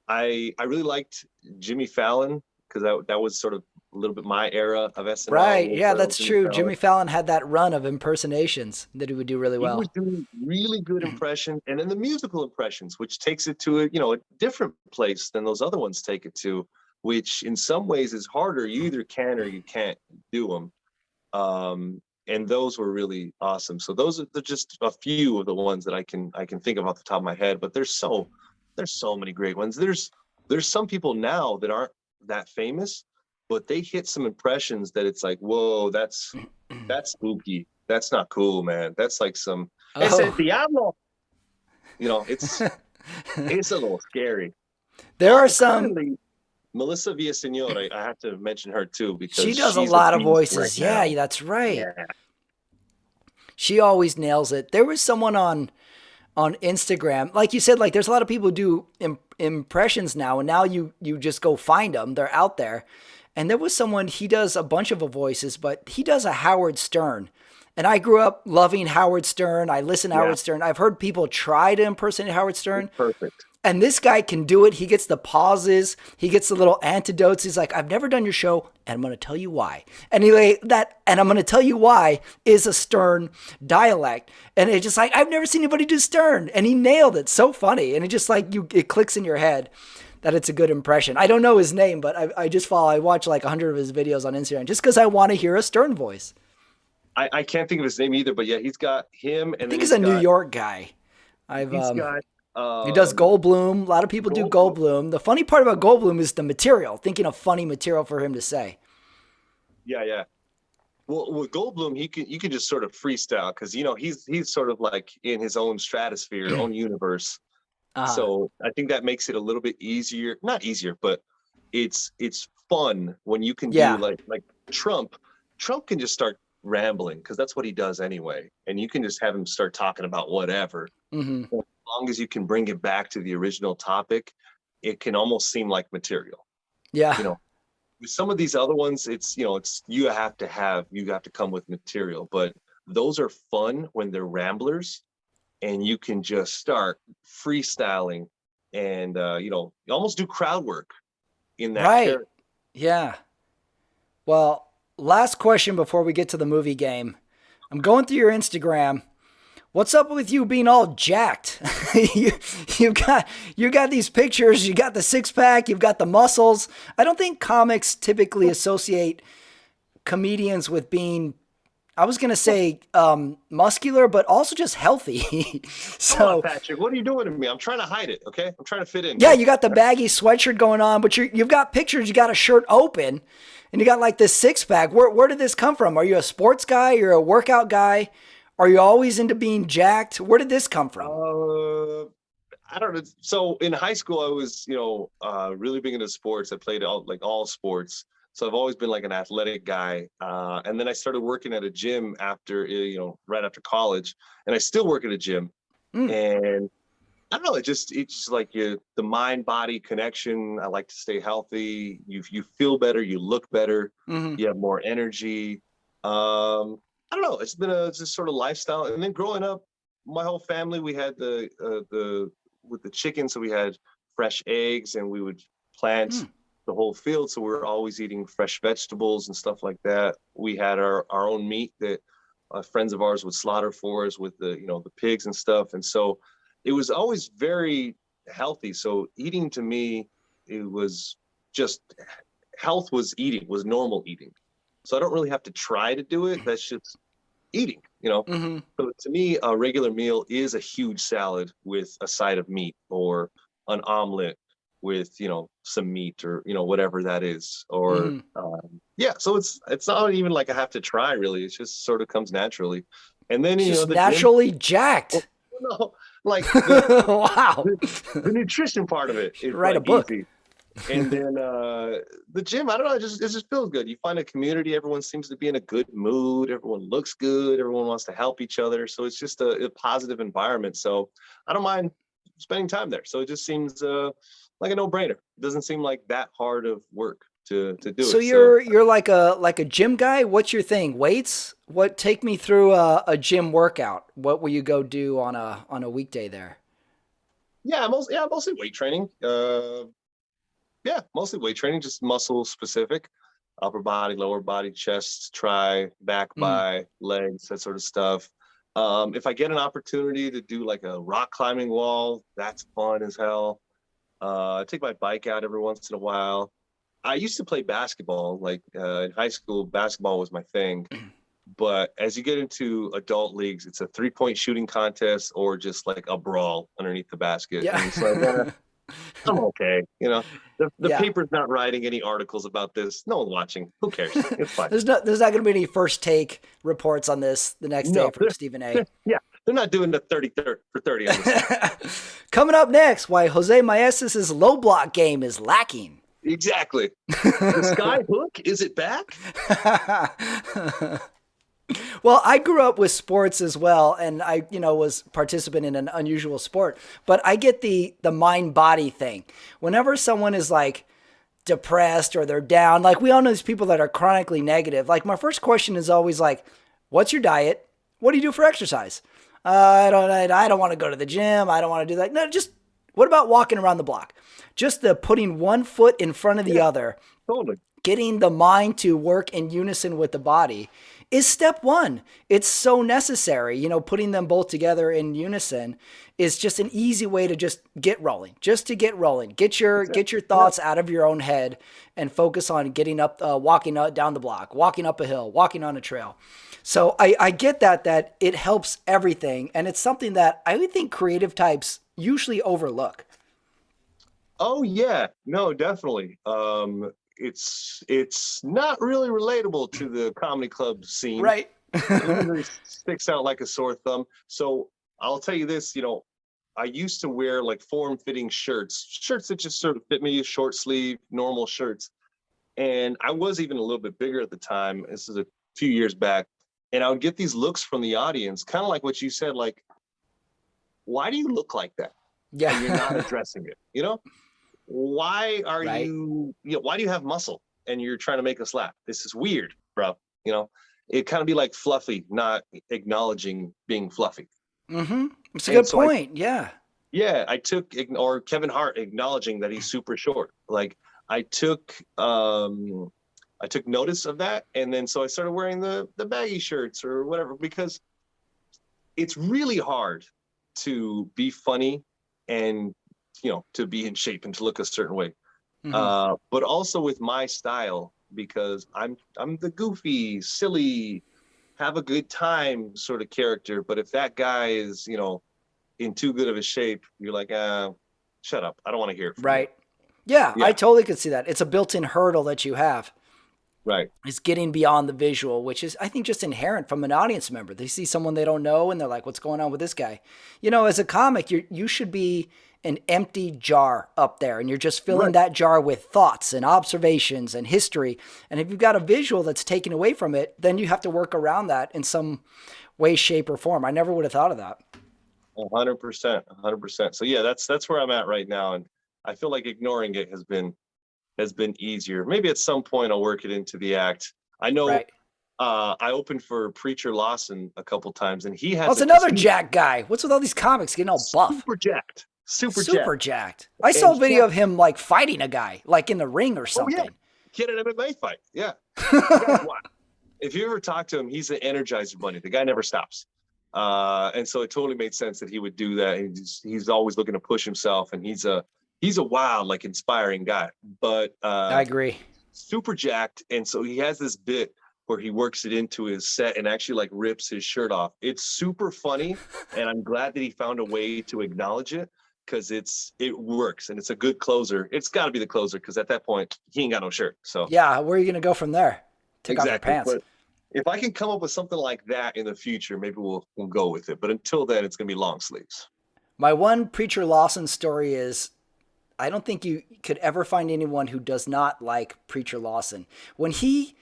I really liked Jimmy Fallon because that was sort of a little bit my era of Right. SNL. Yeah, that's Jimmy true. Fallon. Jimmy Fallon had that run of impersonations that he would do really He well. was doing really good impressions, and then the musical impressions, which takes it to a different place than those other ones take it to, which in some ways is harder. You either can or you can't do them. And those were really awesome. So those are just a few of the ones that I can think of off the top of my head. But there's so many great ones. There's some people now that aren't that famous, but they hit some impressions that it's like, whoa, that's spooky. That's not cool, man. That's like some Ese Oh, diablo. It's a little scary. there are Oh, some. currently Melissa Villaseñor, I have to mention her too She because does a she's a lot of beast right voices. Yeah, now. that's right. Yeah. She always nails it. There was someone on Instagram, like you said, like there's a lot of people who do impressions now, and now you just go find them. They're out there. And there was someone, he does a bunch of voices, but he does a Howard Stern. And I grew up loving Howard Stern. I listen to Yeah, Howard Stern. I've heard people try to impersonate Howard Stern, it's perfect. and this guy can do it. He gets the pauses. He gets the little antidotes. He's like, I've never done your show, and I'm going to tell you why. And and I'm going to tell you why is a Stern dialect. And it's just like, I've never seen anybody do Stern. And he nailed it. So funny. And it just like, it clicks in your head that it's a good impression. I don't know his name, but I watch like 100 of his videos on Instagram just because I want to hear a Stern voice. I can't think of his name either, but yeah, he's got him, I and then think he's a New York guy. I've he's got He does um Goldblum. A lot of people do Goldblum. Goldblum. The funny part about Goldblum is the material, thinking of funny material for him to say. Yeah, yeah. Well, with Goldblum, you can just sort of freestyle because he's sort of like in his own stratosphere, own universe. Uh, So I think that makes it a little bit easier, not easier, but it's fun when you can do yeah. like Trump. Trump can just start rambling because that's what he does anyway, and you can just have him start talking about whatever. Hmm. As long as you can bring it back to the original topic, it can almost seem like material. Yeah. You know, with some of these other ones, it's you have to come with material, but those are fun when they're ramblers and you can just start freestyling and you almost do crowd work in that Right. character. Yeah. Well, last question before we get to the movie game. I'm going through your Instagram. What's up with you being all jacked? you, you got these pictures. You got the six pack. You've got the muscles. I don't think comics typically associate comedians with being, I was gonna say muscular, but also just healthy. Come on, So Patrick, what are you doing to me? I'm trying to hide it. Okay, I'm trying to fit in yeah, here. you got the baggy sweatshirt going on, but you've got pictures. You got a shirt open, and you got like this six pack. Where did this come from? Are you a sports guy? You're a workout guy? Are you always into being jacked? Where did this come from? I don't know. So in high school, I was, really big into sports. I played all sports. So I've always been like an athletic guy. And then I started working at a gym after, right after college, and I still work at a gym. Mm, And I don't know. It's just like the mind body connection. I like to stay healthy. You feel better. You look better. hmm. You have more energy. I don't know. It's been just sort of lifestyle. And then growing up, my whole family, we had the with the chicken, so we had fresh eggs, and we would plant Mm, the whole field. So we were always eating fresh vegetables and stuff like that. We had our own meat that friends of ours would slaughter for us with the pigs and stuff. And so it was always very healthy. So eating to me, it was just health was eating, was normal eating. So I don't really have to try to do it. That's just eating. hmm. So to me, a regular meal is a huge salad with a side of meat or an omelet with, some meat or, whatever that is. Or, Hmm. yeah, so it's not even like I have to try really. It just sort of comes naturally. And then, It's just the gym, naturally well, jacked. no, like the, Wow. the, the nutrition part of it is Write a like book. easy. And then the gym, I don't know, it just feels good. You find a community, everyone seems to be in a good mood, everyone looks good, everyone wants to help each other. So it's just a positive environment. So I don't mind spending time there. So it just seems like a no-brainer. It doesn't seem like that hard of work to do So it. So you're like a gym guy. What's your thing? Weights? What? Take me through a gym workout. What will you go do on a weekday there? mostly weight training. Yeah, mostly weight training, just muscle specific, upper body, lower body, chest, tri, back, Mm. by, legs, that sort of stuff. If I get an opportunity to do like a rock climbing wall, that's fun as hell. I take my bike out every once in a while. I used to play basketball, like in high school, basketball was my thing. But as you get into adult leagues, it's a 3-point shooting contest or just like a brawl underneath the basket. And it's like, Yeah. I'm okay. The Yeah. paper's not writing any articles about this. No one's watching. Who cares? It's fine. There's not going to be any first take reports on this the next day No, from Stephen A. yeah, they're not doing the 30 for 30 on this. Coming up next, why Jose Maestas' low block game is lacking. Exactly. The sky hook, is it back? Well, I grew up with sports as well, and I, was participant in an unusual sport. But I get the mind body thing. Whenever someone is like depressed or they're down, like we all know these people that are chronically negative. Like my first question is always like, "What's your diet? What do you do for exercise?" I don't want to go to the gym. I don't want to do that. No, just what about walking around the block? Just the putting one foot in front of the other, Totally. getting the mind to work in unison with the body is step one. It's so necessary. Putting them both together in unison is just an easy way to just get rolling, get your thoughts out of your own head and focus on getting up, walking up, down the block, walking up a hill, walking on a trail. So I get that it helps everything. And it's something that I would think creative types usually overlook. Oh yeah, no, definitely. It's not really relatable to the comedy club scene. Right. It really sticks out like a sore thumb. So I'll tell you this, I used to wear like form-fitting shirts that just sort of fit me, short sleeve, normal shirts. And I was even a little bit bigger at the time. This is a few years back. And I would get these looks from the audience, kind of like what you said, like, why do you look like that? Yeah. And you're not addressing it, why are Right. why do you have muscle and you're trying to make us laugh? This is weird, bro. It kind of be like Fluffy not acknowledging being Fluffy. Mm-hmm. It's a And good so point. Yeah. I took, or Kevin Hart acknowledging that he's super short. Like I took notice of that, and then so I started wearing the baggy shirts or whatever, because it's really hard to be funny and to be in shape and to look a certain way. Mm-hmm. But also with my style, because I'm the goofy, silly, have a good time sort of character. But if that guy is, in too good of a shape, you're like, shut up. I don't want to hear it from Right. Yeah, you. I Yeah, totally could see that. It's a built-in hurdle that you have. right. Is getting beyond the visual, which is, I think, just inherent from an audience member. They see someone they don't know and they're like, what's going on with this guy? As a comic, you should be an empty jar up there, and you're just filling Right. that jar with thoughts and observations and history. And if you've got a visual that's taken away from it, then you have to work around that in some way, shape, or form. I never would have thought of that. 100%, 100%. So yeah, that's where I'm at right now. And I feel like ignoring it has been easier. Maybe at some point I'll work it into the act. I know Right. I opened for Preacher Lawson a couple times, and he Well, has it's another jack guy. What's with all these comics getting all buff? super Super jacked. jacked. I And saw a video of him like fighting a guy, like in the ring or oh yeah, something. he had an MMA fight. Yeah. If you ever talk to him, he's an Energizer Bunny. The guy never stops. And so it totally made sense that he would do that. He's always looking to push himself, and he's a wild, like inspiring guy. But I agree. super jacked, and so he has this bit where he works it into his set and actually like rips his shirt off. It's super funny, and I'm glad that he found a way to acknowledge it, because it works and it's a good closer. It's got to be the closer, because at that point he ain't got no shirt. So Yeah, where are you gonna go from there? Take off your exactly. pants. But if I can come up with something like that in the future, maybe we'll go with it. But until then, it's gonna be long sleeves. My one Preacher Lawson story is I don't think you could ever find anyone who does not like Preacher Lawson. When he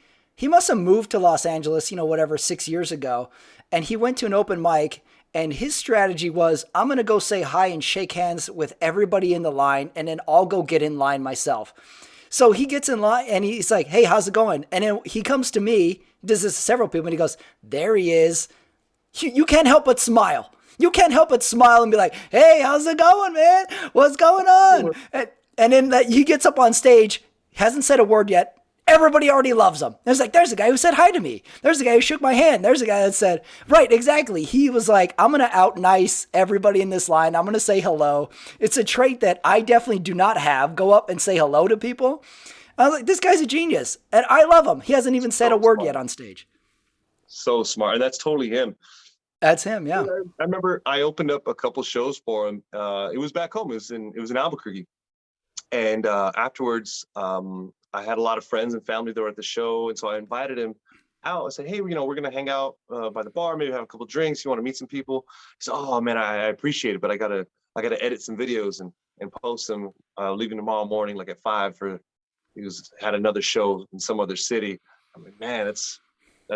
must have moved to Los Angeles, 6 years ago, and he went to an open mic, and his strategy was, I'm going to go say hi and shake hands with everybody in the line, and then I'll go get in line myself. So he gets in line, and he's like, hey, how's it going? And then he comes to me, does this to several people, and he goes, there he is. You can't help but smile. You can't help but smile and be like, hey, how's it going, man? What's going on? And then he gets up on stage, hasn't said a word yet. Everybody already loves him. It's like, there's a guy who said hi to me. There's a guy who shook my hand. There's a guy that said, right, exactly. He was like, I'm going to out nice everybody in this line. I'm going to say hello. It's a trait that I definitely do not have. Go up and say hello to people. I was like, this guy's a genius. And I love him. He hasn't even said a word yet on stage. So smart. And that's totally him. That's him, yeah. I remember I opened up a couple shows for him. It was back home. It was in Albuquerque. And afterwards, I had a lot of friends and family that were at the show. And so I invited him out. I said, hey, we're going to hang out by the bar, maybe have a couple drinks. You want to meet some people? He said, oh, man, I appreciate it, but I gotta edit some videos and post them, leaving tomorrow morning, like at 5 had another show in some other city. I'm like, man, that's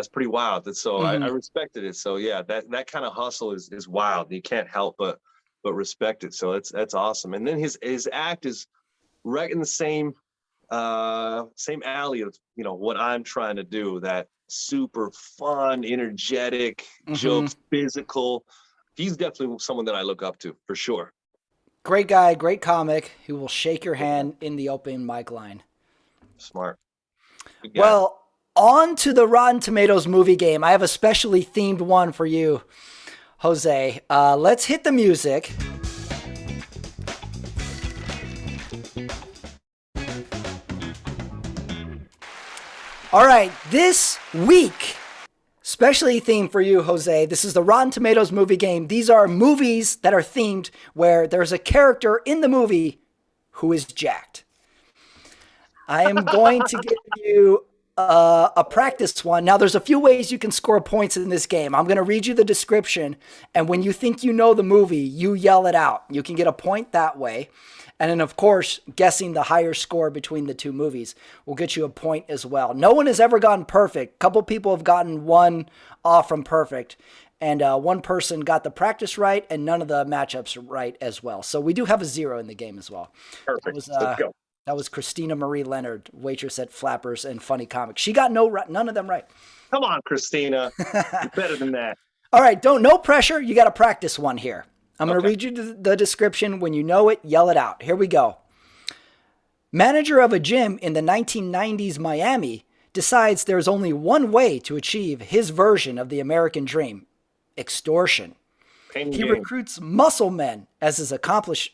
pretty wild. And so I respected it. So yeah, that kind of hustle is wild. You can't help but respect it. So that's awesome. And then his act is right in the same alley of what I'm trying to do. That super fun, energetic, jokes, physical. He's definitely someone that I look up to for sure. Great guy, great comic who will shake your hand in the open mic line. Smart. Well, on to the Rotten Tomatoes movie game. I have a specially themed one for you, Jose. Let's hit the music. All right, this week, specially themed for you, Jose. This is the Rotten Tomatoes movie game. These are movies that are themed where there's a character in the movie who is jacked. I am going to give you a practice one. Now, there's a few ways you can score points in this game. I'm going to read you the description, and when you think you know the movie, you yell it out. You can get a point that way. And then, of course, guessing the higher score between the two movies will get you a point as well. No one has ever gotten perfect. A couple people have gotten one off from perfect. And one person got the practice right and none of the matchups right as well. So we do have a 0 in the game as well. Perfect. Let's go. That was Christina Marie Leonard, waitress at Flappers and Funny Comics. She got none of them right. Come on, Christina. You're better than that. All right, no pressure. You got to practice one here. I'm going to read you the description. When you know it, yell it out. Here we go. Manager of a gym in the 1990s Miami decides there's only one way to achieve his version of the American dream: extortion. He recruits muscle men as his accomplices.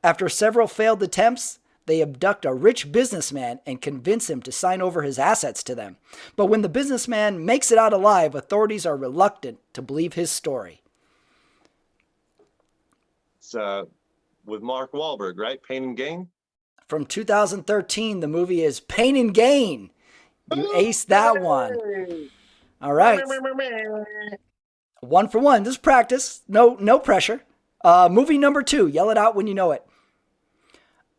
After several failed attempts, they abduct a rich businessman and convince him to sign over his assets to them. But when the businessman makes it out alive, authorities are reluctant to believe his story. It's with Mark Wahlberg, right? Pain and Gain? From 2013, the movie is Pain and Gain. You aced that one. All right. 1 for 1. This is practice. No pressure. Movie number 2. Yell it out when you know it.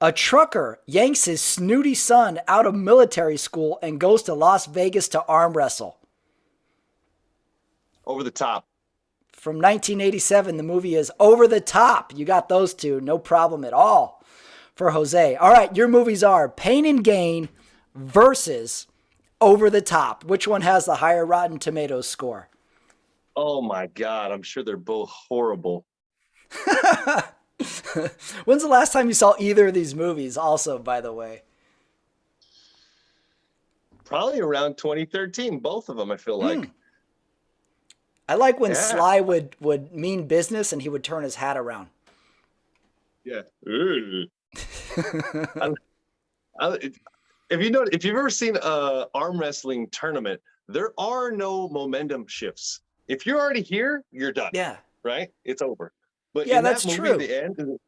A trucker yanks his snooty son out of military school and goes to Las Vegas to arm wrestle. Over the Top. From 1987, the movie is Over the Top. You got those two. No problem at all for Jose. All right, your movies are Pain and Gain versus Over the Top. Which one has the higher Rotten Tomatoes score? Oh, my God. I'm sure they're both horrible. When's the last time you saw either of these movies also, by the way? Probably around 2013. Both of them, I feel like. I like when Sly would mean business and he would turn his hat around. Yeah. If you've ever seen an arm wrestling tournament, there are no momentum shifts. If you're already here, you're done. Yeah. Right? It's over. But yeah, in that's that movie, true. At the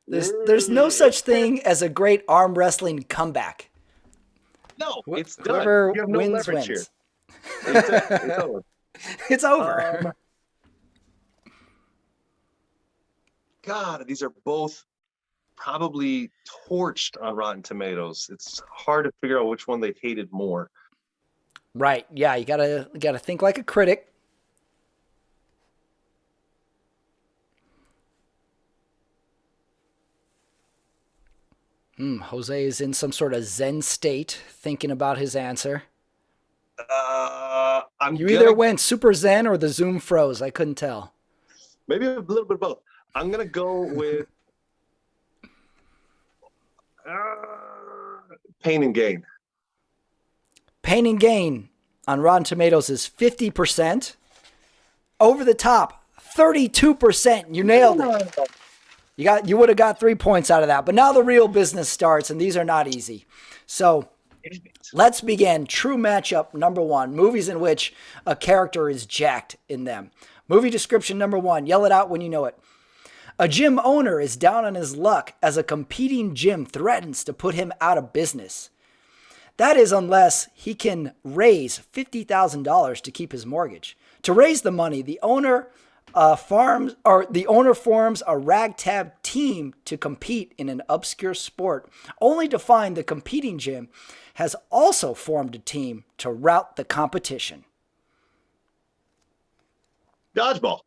end, there's no such thing as a great arm wrestling comeback. No, it's done. Whoever You have no wins. here. It's over. It's over. God, these are both probably torched on Rotten Tomatoes. It's hard to figure out which one they hated more. Right. Yeah, you gotta think like a critic. Jose is in some sort of Zen state, thinking about his answer. I'm You either gonna went super Zen or the Zoom froze. I couldn't tell. maybe a little bit of both. I'm gonna go with Pain and Gain. Pain and Gain on Rotten Tomatoes is 50%. Over the top, 32%. You nailed it. You would have got 3 points out of that. But now the real business starts, and these are not easy. So let's begin. True matchup number 1. Movies in which a character is jacked in them. Movie description number 1. Yell it out when you know it. A gym owner is down on his luck as a competing gym threatens to put him out of business. That is unless he can raise $50,000 to keep his mortgage. To raise the money, the owner forms a ragtag team to compete in an obscure sport, only to find the competing gym has also formed a team to rout the competition. Dodgeball.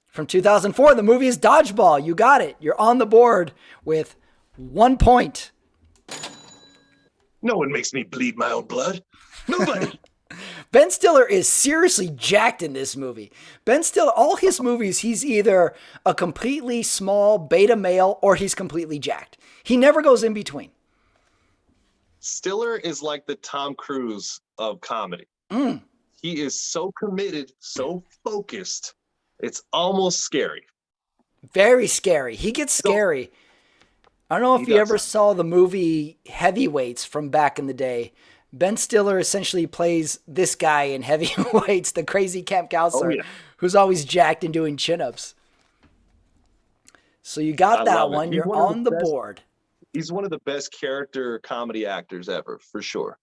From 2004, the movie is Dodgeball. You got it. You're on the board with 1 point. No one makes me bleed my own blood. Nobody. Ben Stiller is seriously jacked in this movie. Ben Stiller, all his movies, he's either a completely small beta male or he's completely jacked. He never goes in between. Stiller is like the Tom Cruise of comedy. He is so committed, so focused. It's almost scary. Very scary. He gets scary. I don't know if you ever saw the movie Heavyweights from back in the day. Ben Stiller essentially plays this guy in Heavyweights, the crazy camp counselor who's always jacked and doing chin-ups. So you got that one. You're on the board. He's one of the best character comedy actors ever, for sure.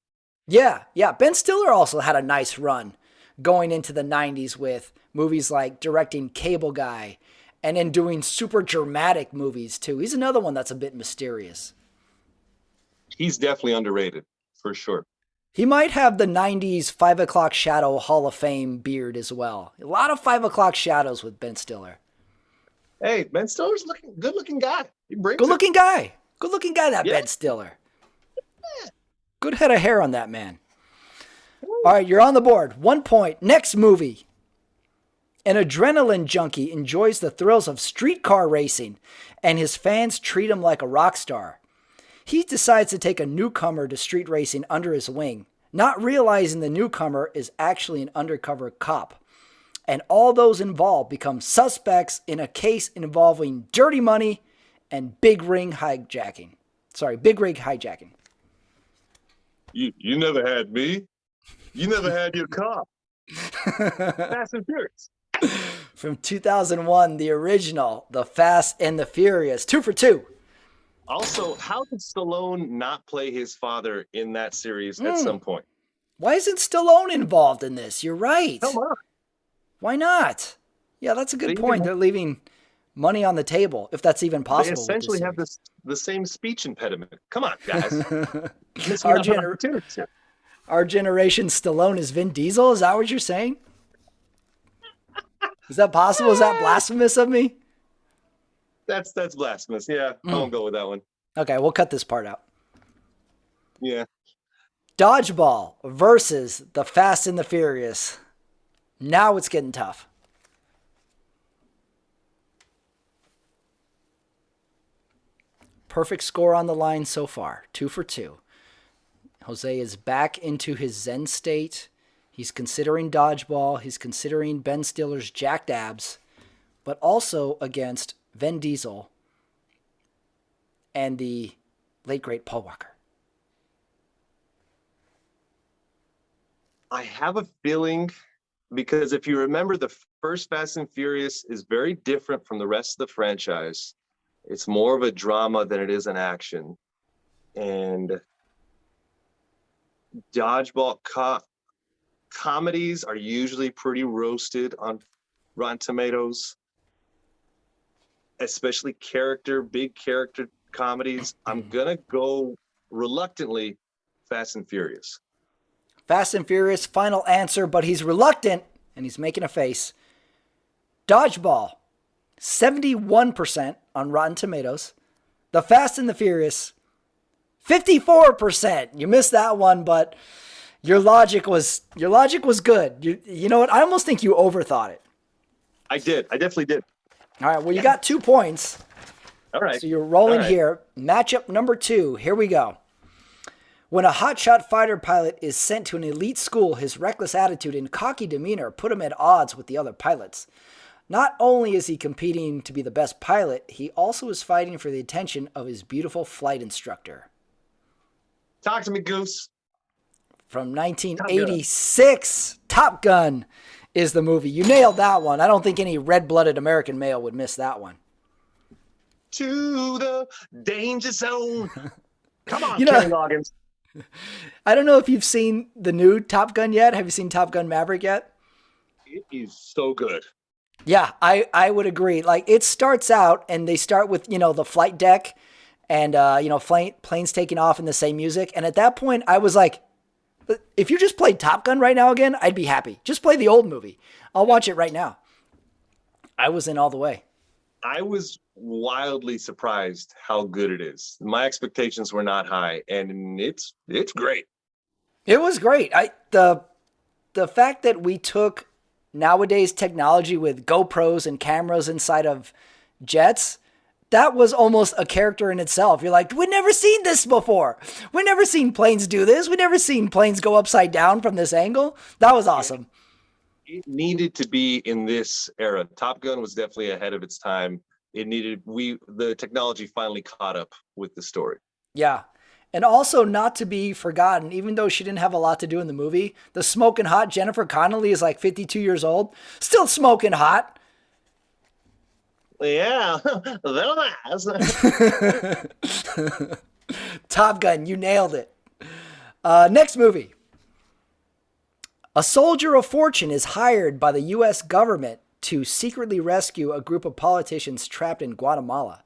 Yeah. Ben Stiller also had a nice run going into the 90s with movies like directing Cable Guy and then doing super dramatic movies too. He's another one that's a bit mysterious. He's definitely underrated, for sure. He might have the 90s 5 O'Clock Shadow Hall of Fame beard as well. A lot of 5 O'Clock Shadows with Ben Stiller. Hey, Ben Stiller's good looking guy. He brings Good looking guy, that Yeah. Ben Stiller. Good head of hair on that man. All right, you're on the board. 1 point. Next movie. An adrenaline junkie enjoys the thrills of streetcar racing, and his fans treat him like a rock star. He decides to take a newcomer to street racing under his wing, not realizing the newcomer is actually an undercover cop. And all those involved become suspects in a case involving dirty money and big rig hijacking. You never had me. You never had your cop. Fast and Furious. From 2001, the original, The Fast and the Furious. 2 for 2. Also, how did Stallone not play his father in that series at some point? Why isn't Stallone involved in this? You're right. Come on. Why not? Yeah, that's a good point. They're leaving money on the table, if that's even possible. They essentially have the same speech impediment. Come on, guys. Our generation's Stallone is Vin Diesel? Is that what you're saying? Is that possible? Is that blasphemous of me? That's blasphemous. Yeah, I won't go with that one. Okay, we'll cut this part out. Yeah. Dodgeball versus The Fast and the Furious. Now it's getting tough. Perfect score on the line so far. 2 for 2. Jose is back into his Zen state. He's considering Dodgeball. He's considering Ben Stiller's jacked abs, but also against Vin Diesel and the late, great Paul Walker. I have a feeling, because if you remember, the first Fast and Furious is very different from the rest of the franchise. It's more of a drama than it is an action. And Dodgeball comedies are usually pretty roasted on Rotten Tomatoes. especially big character comedies, I'm gonna go reluctantly Fast and Furious. Fast and Furious, final answer, but he's reluctant and he's making a face. Dodgeball, 71% on Rotten Tomatoes. The Fast and the Furious, 54%. You missed that one, but your logic was good. You know what? I almost think you overthought it. I did. I definitely did. All right, well, you got 2 points. All right. So you're rolling here. Matchup number 2. Here we go. When a hotshot fighter pilot is sent to an elite school, his reckless attitude and cocky demeanor put him at odds with the other pilots. Not only is he competing to be the best pilot, he also is fighting for the attention of his beautiful flight instructor. Talk to me, Goose. From 1986, Top Gun is the movie. You nailed that one. I don't think any red-blooded American male would miss that one. To the danger zone. Come on, Kenny Loggins. I don't know if you've seen the new Top Gun yet. Have you seen Top Gun Maverick yet? It is so good. Yeah, I would agree. Like, it starts out, and they start with, the flight deck and, planes taking off in the same music. And at that point, I was like, if you just played Top Gun right now again, I'd be happy. Just play the old movie. I'll watch it right now. I was in all the way. I was wildly surprised how good it is. My expectations were not high, and it's great. It was great. The fact that we took nowadays technology with GoPros and cameras inside of jets, that was almost a character in itself. You're like, we've never seen this before. We've never seen planes do this. We've never seen planes go upside down from this angle. That was awesome. It needed to be in this era. Top Gun was definitely ahead of its time. The technology finally caught up with the story. Yeah. And also, not to be forgotten, even though she didn't have a lot to do in the movie, the smoking hot Jennifer Connelly is like 52 years old, still smoking hot. Yeah, that was. Top Gun, you nailed it. Next movie. A soldier of fortune is hired by the U.S. government to secretly rescue a group of politicians trapped in Guatemala.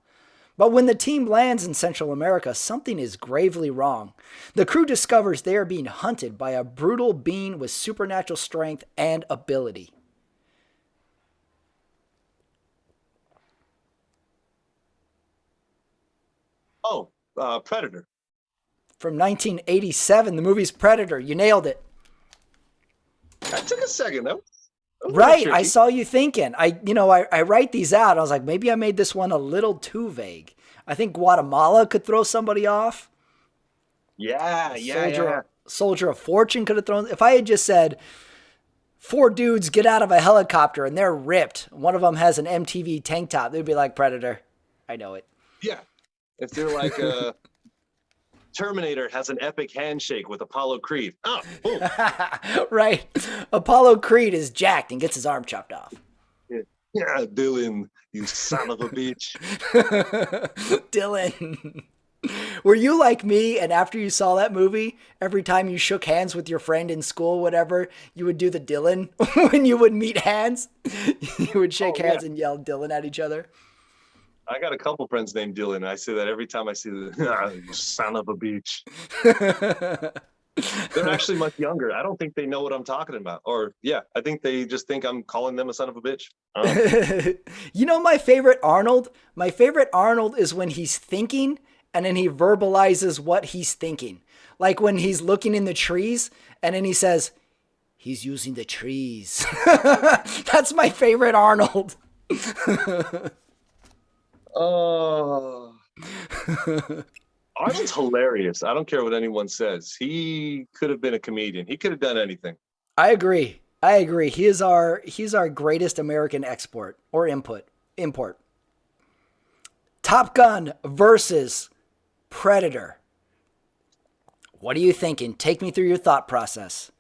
But when the team lands in Central America, something is gravely wrong. The crew discovers they are being hunted by a brutal being with supernatural strength and ability. Oh, Predator. From 1987, the movie's Predator. You nailed it. That took a second, though. Right, I saw you thinking. I write these out. I was like, maybe I made this one a little too vague. I think Guatemala could throw somebody off. Yeah. Soldier of Fortune could have thrown. If I had just said 4 dudes get out of a helicopter and they're ripped, one of them has an MTV tank top, they'd be like Predator. I know it. Yeah, if they're like Terminator has an epic handshake with Apollo Creed. Oh, boom. Right. Apollo Creed is jacked and gets his arm chopped off. Yeah, Dylan, you son of a bitch. Dylan. Were you like me, and after you saw that movie, every time you shook hands with your friend in school, whatever, you would do the Dylan when you would meet hands? You would shake hands and yell Dylan at each other? I got a couple friends named Dylan. I say that every time I see the son of a bitch. They're actually much younger. I don't think they know what I'm talking about. Or, yeah, I think they just think I'm calling them a son of a bitch. You know my favorite Arnold? My favorite Arnold is when he's thinking and then he verbalizes what he's thinking. Like when he's looking in the trees and then he says, he's using the trees. That's my favorite Arnold. Oh. Arnold's hilarious. I don't care what anyone says. He could have been a comedian. He could have done anything. I agree. He's our greatest American export or import. Top Gun versus Predator. What are you thinking? Take me through your thought process.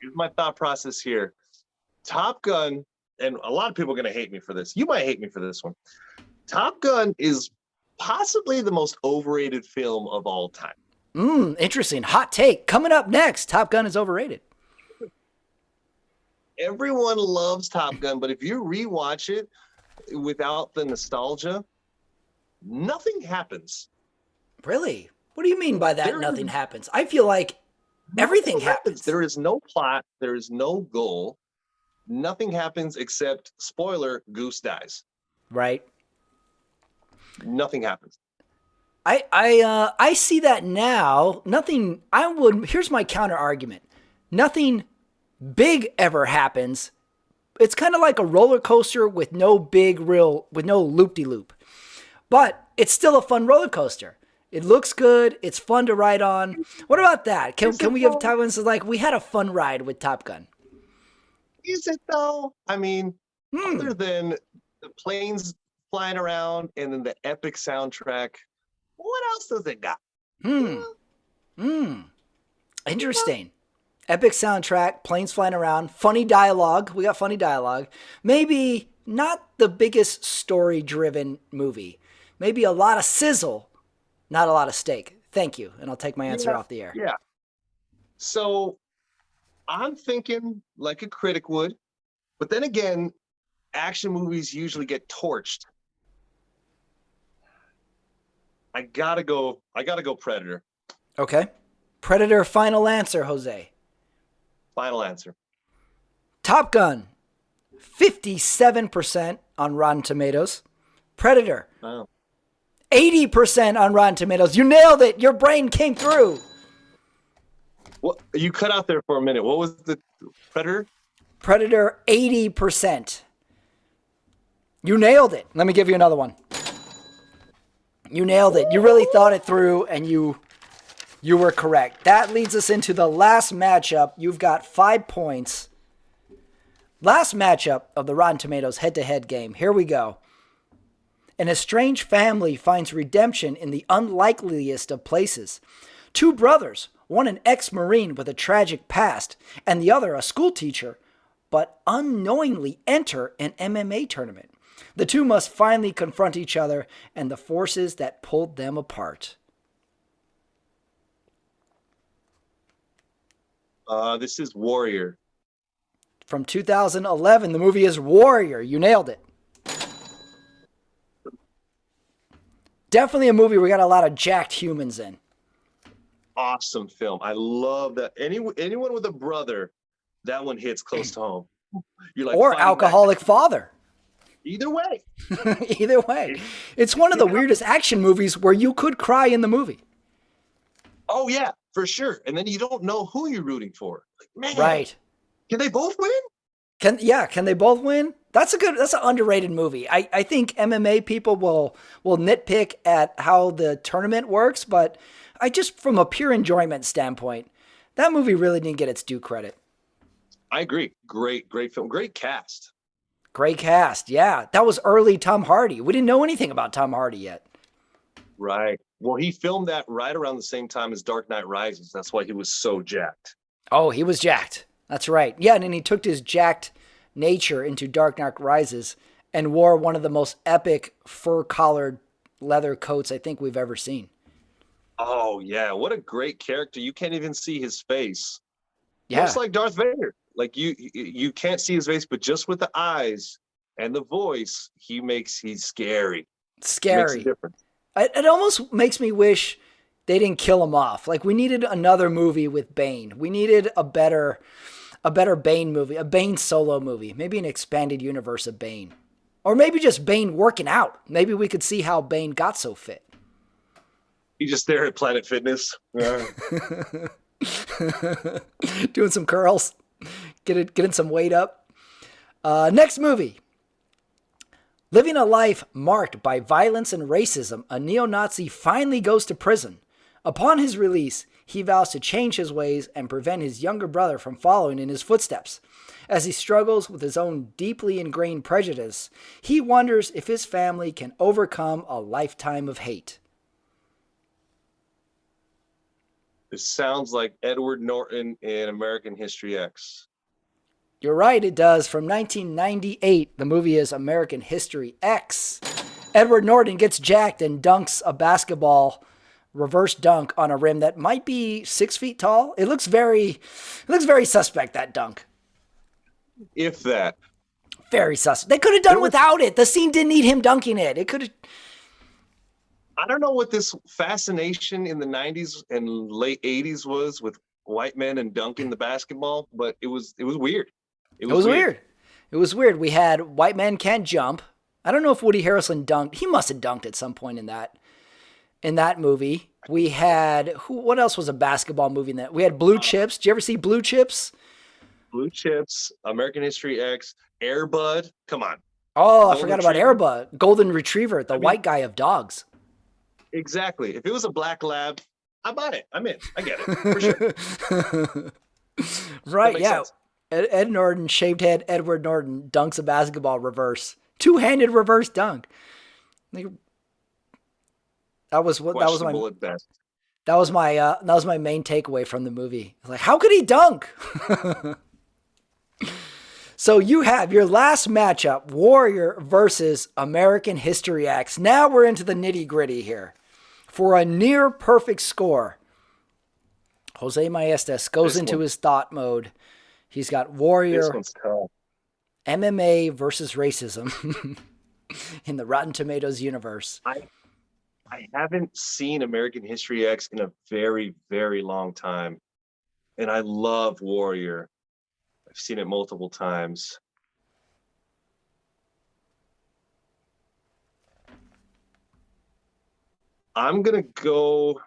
Here's my thought process here. Top Gun, and a lot of people are going to hate me for this. You might hate me for this one. Top Gun is possibly the most overrated film of all time. Interesting. Hot take. Coming up next, Top Gun is overrated. Everyone loves Top Gun, but if you rewatch it without the nostalgia, nothing happens. Really? What do you mean by that? There Nothing is happens. I feel like everything nothing happens. There is no plot. There is no goal. Nothing happens except, spoiler, Goose dies. Right. Nothing happens. I see that now. Nothing. Here's my counter argument. Nothing big ever happens. It's kind of like a roller coaster with no loop-de-loop. But it's still a fun roller coaster. It looks good. It's fun to ride on. What about that? Can we give Top Gun like we had a fun ride with Top Gun? Is it though? I mean, other than the planes flying around and then the epic soundtrack, what else does it got? Interesting. Epic soundtrack, planes flying around, funny dialogue. We got funny dialogue. Maybe not the biggest story-driven movie. Maybe a lot of sizzle, not a lot of steak. Thank you. And I'll take my answer off the air. Yeah. So I'm thinking like a critic would, but then again, action movies usually get torched. I gotta go Predator. Okay. Predator, final answer, Jose. Final answer. Top Gun, 57% on Rotten Tomatoes. Predator, Wow. 80% on Rotten Tomatoes. You nailed it. Your brain came through. Well, you cut out there for a minute. What was the Predator? Predator, 80%. You nailed it. Let me give you another one. You nailed it. You really thought it through, and you were correct. That leads us into the last matchup. You've got 5 points. Last matchup of the Rotten Tomatoes head-to-head game. Here we go. An estranged family finds redemption in the unlikeliest of places. Two brothers, one an ex-Marine with a tragic past, and the other a school teacher, but unknowingly enter an MMA tournament. The two must finally confront each other and the forces that pulled them apart. This is Warrior. From 2011, the movie is Warrior. You nailed it. Definitely a movie we got a lot of jacked humans in. Awesome film. I love that. Anyone with a brother, that one hits close to home. You're like, or alcoholic father. Either way. Either way. It's one of the weirdest action movies where you could cry in the movie. Oh, yeah, for sure. And then you don't know who you're rooting for. Like, man, right. Can they both win? Can they both win? That's an underrated movie. I think MMA people will nitpick at how the tournament works, but from a pure enjoyment standpoint, that movie really didn't get its due credit. I agree. Great film. Great cast. Great cast. Yeah. That was early Tom Hardy. We didn't know anything about Tom Hardy yet. Right. Well, he filmed that right around the same time as Dark Knight Rises. That's why he was so jacked. Oh, he was jacked. That's right. Yeah, and then he took his jacked nature into Dark Knight Rises and wore one of the most epic fur-collared leather coats I think we've ever seen. Oh, yeah. What a great character. You can't even see his face. Yeah. Just like Darth Vader. Like you can't see his face, but just with the eyes and the voice, he's scary. Scary. Makes a difference. It almost makes me wish they didn't kill him off. Like, we needed another movie with Bane. We needed a better Bane movie, a Bane solo movie, maybe an expanded universe of Bane. Or maybe just Bane working out. Maybe we could see how Bane got so fit. He just there at Planet Fitness. Doing some curls. Getting some weight up. Next movie. Living a life marked by violence and racism, a neo-Nazi finally goes to prison. Upon his release, he vows to change his ways and prevent his younger brother from following in his footsteps. As he struggles with his own deeply ingrained prejudice, he wonders if his family can overcome a lifetime of hate. This sounds like Edward Norton in American History X. You're right, it does. From 1998, the movie is American History X. Edward Norton gets jacked and dunks a basketball reverse dunk on a rim that might be 6 feet tall. It looks very suspect, that dunk. If that. Very suspect. They could have done without it. The scene didn't need him dunking it. It could have. I don't know what this fascination in the 90s and late 80s was with white men and dunking the basketball, but it was weird. It was weird. It was weird. We had White Men Can't Jump. I don't know if Woody Harrelson dunked. He must have dunked at some point in that movie. We had what else was a basketball movie in that? We had Blue Chips. Did you ever see Blue Chips? Blue Chips, American History X, Air Bud. Come on. Oh, I forgot about Air Bud. Golden Retriever, the white guy of dogs. Exactly. If it was a black lab, I bought it. I'm in. I get it for sure. Right? Yeah. Ed Norton, shaved head. Edward Norton dunks a basketball reverse, two-handed reverse dunk. That was my main takeaway from the movie. Like, how could he dunk? So you have your last matchup, Warrior versus American History X. Now we're into the nitty-gritty here. For a near perfect score, Jose Maestas goes into his thought mode. He's got Warrior, MMA versus racism in the Rotten Tomatoes universe. I haven't seen American History X in a very, very long time. And I love Warrior. I've seen it multiple times. I'm going to go.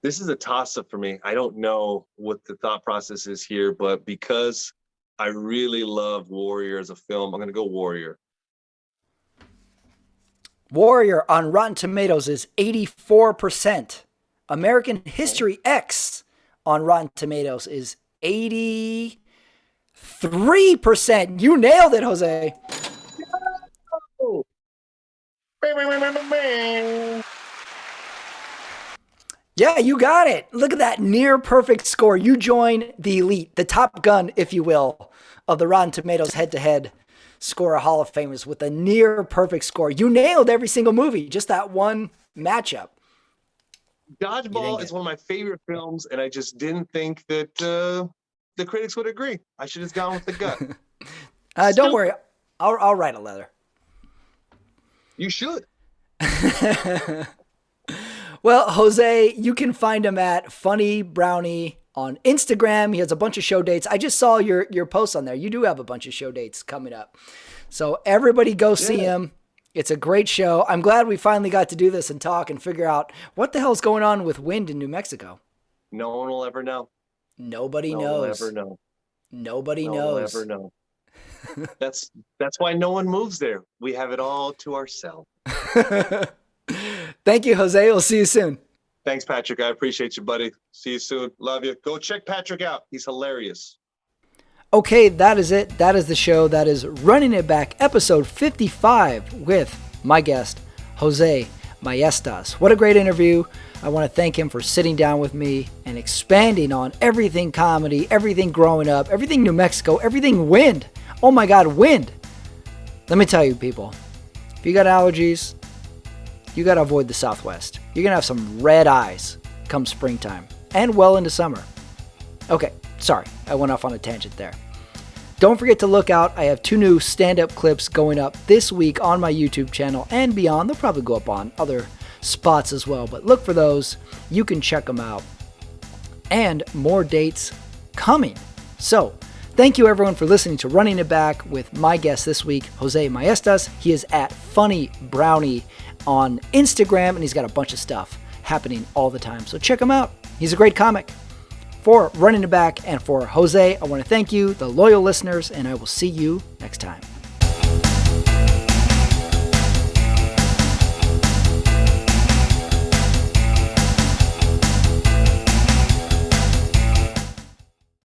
This is a toss-up for me. I don't know what the thought process is here, but because I really love Warrior as a film, I'm going to go Warrior. Warrior on Rotten Tomatoes is 84%. American History X on Rotten Tomatoes is 83%. You nailed it, Jose. Yeah, you got it. Look at that near perfect score. You join the elite, the Top Gun, if you will, of the Rotten Tomatoes head-to-head score of Hall of Famers with a near perfect score. You nailed every single movie, just that one matchup. Dodgeball is one of my favorite films, and I just didn't think that the critics would agree. I should have gone with the gut. Don't worry. I'll write a letter. You should. Well, Jose, you can find him at Funny Brownie on Instagram. He has a bunch of show dates. I just saw your posts on there. You do have a bunch of show dates coming up. So everybody go see him. It's a great show. I'm glad we finally got to do this and talk and figure out what the hell's going on with wind in New Mexico. No one will ever know. Nobody knows. No one will ever know. Nobody knows. No one will ever know. That's why no one moves there. We have it all to ourselves. Thank you, Jose. We'll see you soon. Thanks, Patrick. I appreciate you, buddy. See you soon. Love you. Go check Patrick out. He's hilarious. Okay, that is it. That is the show. That is Running It Back, episode 55 with my guest, Jose Maestas. What a great interview. I want to thank him for sitting down with me and expanding on everything comedy, everything growing up, everything New Mexico, everything wind. Oh my God, wind. Let me tell you, people, if you got allergies, you got to avoid the Southwest. You're going to have some red eyes come springtime and well into summer. Okay, sorry, I went off on a tangent there. Don't forget to look out. I have 2 new stand-up clips going up this week on my YouTube channel and beyond. They'll probably go up on other spots as well, but look for those. You can check them out. And more dates coming. So, thank you everyone for listening to Running It Back with my guest this week, Jose Maestas. He is at Funny Brownie on Instagram, and he's got a bunch of stuff happening all the time. So check him out. He's a great comic. For Running It Back and for Jose, I want to thank you, the loyal listeners, and I will see you next time.